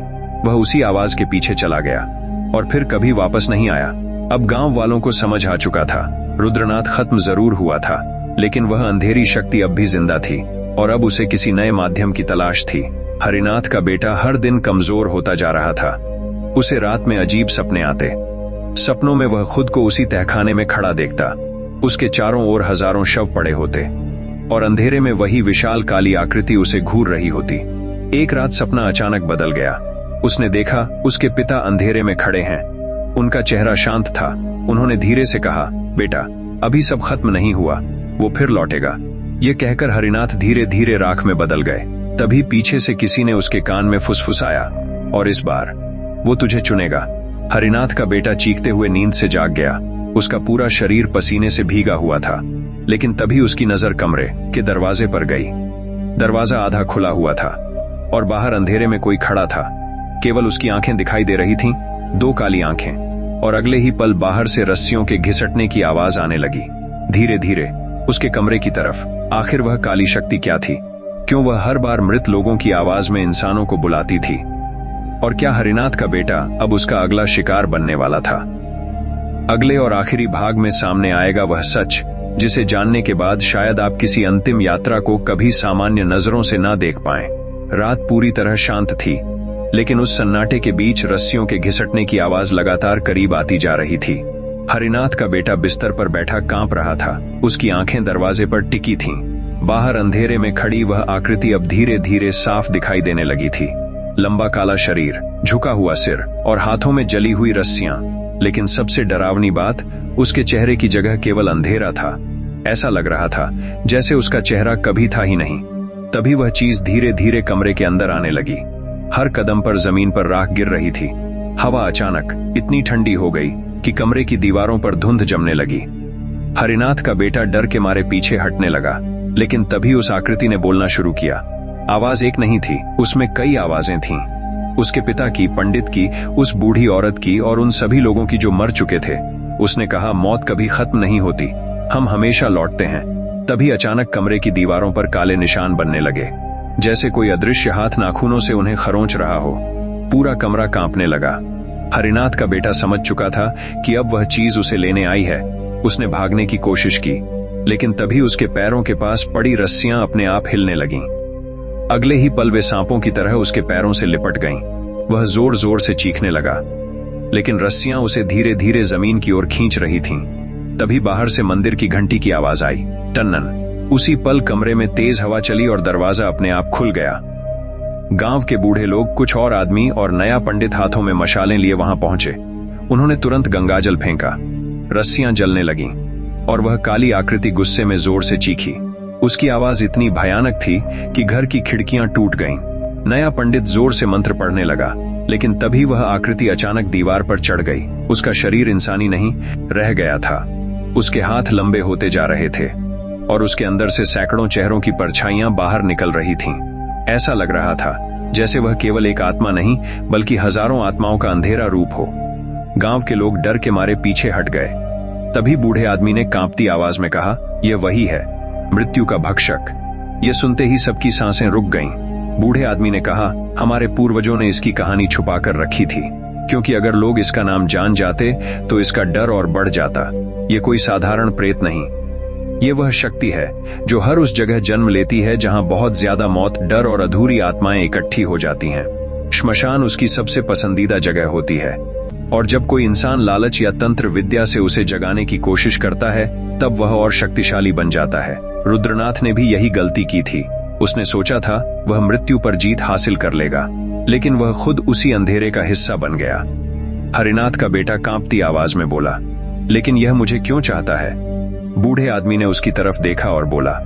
वह उसी आवाज के पीछे चला गया और फिर कभी वापस नहीं आया। अब गांव वालों को समझ आ चुका था, रुद्रनाथ खत्म जरूर हुआ था, लेकिन वह अंधेरी शक्ति अब भी जिंदा थी और अब उसे किसी नए माध्यम की तलाश थी। हरिनाथ का बेटा हर दिन कमजोर होता जा रहा था। उसे रात में अजीब सपने आते। सपनों में वह खुद को उसी तहखाने में खड़ा देखता। उसके चारों ओर हजारों शव पड़े होते और अंधेरे में वही विशाल काली आकृति उसे घूर रही होती। एक रात सपना अचानक बदल गया। उसने देखा उसके पिता अंधेरे में खड़े हैं। उनका चेहरा शांत था। उन्होंने धीरे से कहा, बेटा, अभी सब खत्म नहीं हुआ, वो फिर लौटेगा। ये कहकर हरिनाथ धीरे धीरे राख में बदल गए। तभी पीछे से किसी ने उसके कान में फुसफुसाया, और इस बार वो तुझे चुनेगा। हरिनाथ का बेटा चीखते हुए नींद से जाग गया। उसका पूरा शरीर पसीने से भीगा हुआ था। लेकिन तभी उसकी नजर कमरे के दरवाजे पर गई। दरवाजा आधा खुला हुआ था और बाहर अंधेरे में कोई खड़ा था। केवल उसकी आंखें दिखाई दे रही थीं, 2 काली आंखें। और अगले ही पल बाहर से रस्सियों के घिसटने की आवाज आने लगी, धीरे धीरे उसके कमरे की तरफ। आखिर वह काली शक्ति क्या थी? क्यों वह हर बार मृत लोगों की आवाज में इंसानों को बुलाती थी? और क्या हरिनाथ का बेटा अब उसका अगला शिकार बनने वाला था? अगले और आखिरी भाग में सामने आएगा वह सच, जिसे जानने के बाद शायद आप किसी अंतिम यात्रा को कभी सामान्य नजरों से ना देख पाएं। रात पूरी तरह शांत थी, लेकिन उस सन्नाटे के बीच रस्सियों के घिसटने की आवाज लगातार करीब आती जा रही थी। हरिनाथ का बेटा बिस्तर पर बैठा कांप रहा था। उसकी आंखें दरवाजे पर टिकी थीं। बाहर अंधेरे में खड़ी वह आकृति अब धीरे धीरे साफ दिखाई देने लगी थी। लंबा काला शरीर, झुका हुआ सिर और हाथों में जली हुई रस्सियां। लेकिन सबसे डरावनी बात, उसके चेहरे की जगह केवल अंधेरा था। ऐसा लग रहा था जैसे उसका चेहरा कभी था ही नहीं। तभी वह चीज धीरे धीरे कमरे के अंदर आने लगी। हर कदम पर जमीन पर राख गिर रही थी। हवा अचानक इतनी ठंडी हो गई कि कमरे की दीवारों पर धुंध जमने लगी। हरिनाथ का बेटा डर के मारे पीछे हटने लगा, लेकिन तभी उस आकृति ने बोलना शुरू किया। आवाज एक नहीं थी, उसमें कई आवाजें थीं। उसके पिता की, पंडित की, उस बूढ़ी औरत की और उन सभी लोगों की जो मर चुके थे। उसने कहा, मौत कभी खत्म नहीं होती, हम हमेशा लौटते हैं। तभी अचानक कमरे की दीवारों पर काले निशान बनने लगे, जैसे कोई अदृश्य हाथ नाखूनों से उन्हें खरोंच रहा हो। पूरा कमरा कांपने लगा। हरिनाथ का बेटा समझ चुका था कि अब वह चीज उसे लेने आई है। उसने भागने की कोशिश की, लेकिन तभी उसके पैरों के पास पड़ी रस्सियां अपने आप हिलने लगीं। अगले ही पल वे सांपों की तरह उसके पैरों से लिपट गईं। वह जोर जोर से चीखने लगा, लेकिन रस्सियां उसे धीरे धीरे जमीन की ओर खींच रही थीं। तभी बाहर से मंदिर की घंटी की आवाज आई, टन्नन। उसी पल कमरे में तेज हवा चली और दरवाजा अपने आप खुल गया। गांव के बूढ़े लोग, कुछ और आदमी और नया पंडित हाथों में मशालें लिए वहां पहुंचे। उन्होंने तुरंत गंगाजल फेंका। रस्सियां जलने लगीं और वह काली आकृति गुस्से में जोर से चीखी। उसकी आवाज इतनी भयानक थी कि घर की खिड़कियां टूट गईं। नया पंडित जोर से मंत्र पढ़ने लगा, लेकिन तभी वह आकृति अचानक दीवार पर चढ़ गई। उसका शरीर इंसानी नहीं रह गया था। उसके हाथ लंबे होते जा रहे थे और उसके अंदर से सैकड़ों चेहरों की परछाइयां बाहर निकल रही थीं। ऐसा लग रहा था जैसे वह केवल एक आत्मा नहीं, बल्कि हजारों आत्माओं का अंधेरा रूप हो। गांव के लोग डर के मारे पीछे हट गए। तभी बूढ़े आदमी ने कांपती आवाज में कहा, यह वही है, मृत्यु का भक्षक। यह सुनते ही सबकी सांसें रुक गईं। बूढ़े आदमी ने कहा, हमारे पूर्वजों ने इसकी कहानी छुपाकर रखी थी, क्योंकि अगर लोग इसका नाम जान जाते तो इसका डर और बढ़ जाता। ये कोई साधारण प्रेत नहीं, ये वह शक्ति है जो हर उस जगह जन्म लेती है जहां बहुत ज्यादा मौत, डर और अधूरी आत्माएं इकट्ठी हो जाती हैं। श्मशान उसकी सबसे पसंदीदा जगह होती है, और जब कोई इंसान लालच या तंत्र विद्या से उसे जगाने की कोशिश करता है, तब वह और शक्तिशाली बन जाता है। रुद्रनाथ ने भी यही गलती की थी। उसने सोचा था वह मृत्यु पर जीत हासिल कर लेगा, लेकिन वह खुद उसी अंधेरे का हिस्सा बन गया। हरिनाथ का बेटा कांपती आवाज में बोला, लेकिन यह मुझे क्यों चाहता है? बूढ़े आदमी ने उसकी तरफ देखा और बोला,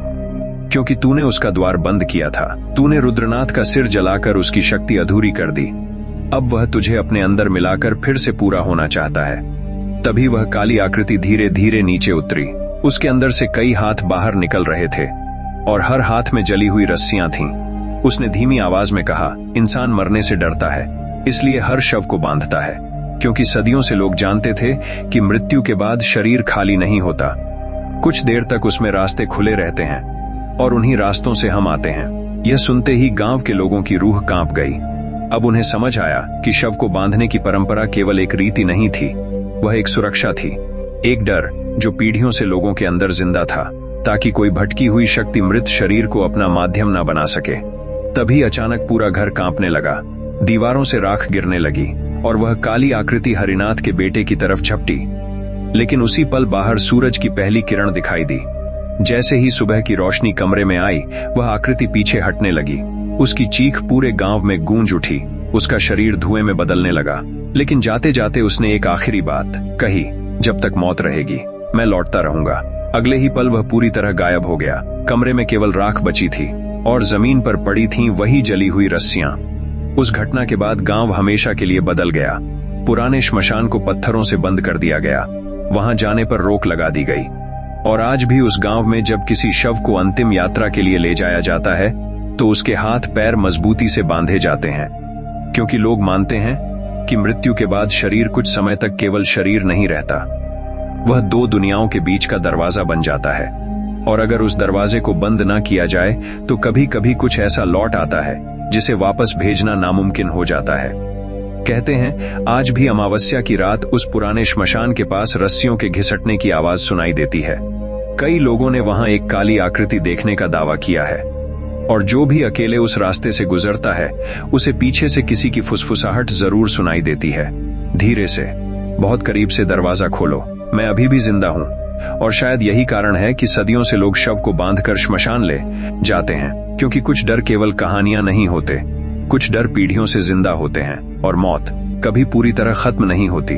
क्योंकि तूने उसका द्वार बंद किया था, तूने रुद्रनाथ का सिर जलाकर उसकी शक्ति अधूरी कर दी। अब वह तुझे अपने अंदर मिलाकर फिर से पूरा होना चाहता है। तभी वह काली आकृति धीरे धीरे नीचे उतरी। उसके अंदर से कई हाथ बाहर निकल रहे थे और हर हाथ में जली हुई रस्सियां थीं। उसने धीमी आवाज में कहा, इंसान मरने से डरता है, इसलिए हर शव को बांधता है, क्योंकि सदियों से लोग जानते थे कि मृत्यु के बाद शरीर खाली नहीं होता। कुछ देर तक उसमें रास्ते खुले रहते हैं और उन्हीं रास्तों से हम आते हैं। यह सुनते ही गांव के लोगों की रूह कांप गई। अब उन्हें समझ आया कि शव को बांधने की परंपरा केवल एक रीति नहीं थी, वह एक सुरक्षा थी, एक डर जो पीढ़ियों से लोगों के अंदर जिंदा था, ताकि कोई भटकी हुई शक्ति मृत शरीर को अपना माध्यम न बना सके। तभी अचानक पूरा घर कांपने लगा, दीवारों से राख गिरने लगी और वह काली आकृति हरिनाथ के बेटे की तरफ झपटी। लेकिन उसी पल बाहर सूरज की पहली किरण दिखाई दी। जैसे ही सुबह की रोशनी कमरे में आई, वह आकृति पीछे हटने लगी। उसकी चीख पूरे गांव में गूंज उठी। उसका शरीर धुएं में बदलने लगा, लेकिन जाते जाते उसने एक आखिरी बात कही, जब तक मौत रहेगी मैं लौटता रहूंगा। अगले ही पल वह पूरी तरह गायब हो गया। कमरे में केवल राख बची थी और जमीन पर पड़ी थीं वही जली हुई रस्सियां। उस घटना के बाद गांव हमेशा के लिए बदल गया। पुराने श्मशान को पत्थरों से बंद कर दिया गया, वहां जाने पर रोक लगा दी गई। और आज भी उस गांव में जब किसी शव को अंतिम यात्रा के लिए ले जाया जाता है तो उसके हाथ पैर मजबूती से बांधे जाते हैं, क्योंकि लोग मानते हैं कि मृत्यु के बाद शरीर कुछ समय तक केवल शरीर नहीं रहता, वह दो दुनियाओं के बीच का दरवाजा बन जाता है। और अगर उस दरवाजे को बंद ना किया जाए तो कभी कभी कुछ ऐसा लौट आता है जिसे वापस भेजना नामुमकिन हो जाता है। कहते हैं आज भी अमावस्या की रात उस पुराने श्मशान के पास रस्सियों के घिसटने की आवाज सुनाई देती है। कई लोगों ने वहां एक काली आकृति देखने का दावा किया है और जो भी अकेले उस रास्ते से गुजरता है उसे पीछे से किसी की फुसफुसाहट जरूर सुनाई देती है, धीरे से, बहुत करीब से दरवाजा खोलो, मैं अभी भी जिंदा हूं। और शायद यही कारण है कि सदियों से लोग शव को बांधकर श्मशान ले जाते हैं, क्योंकि कुछ डर केवल कहानियां नहीं होते, कुछ डर पीढ़ियों से जिंदा होते हैं और मौत कभी पूरी तरह खत्म नहीं होती।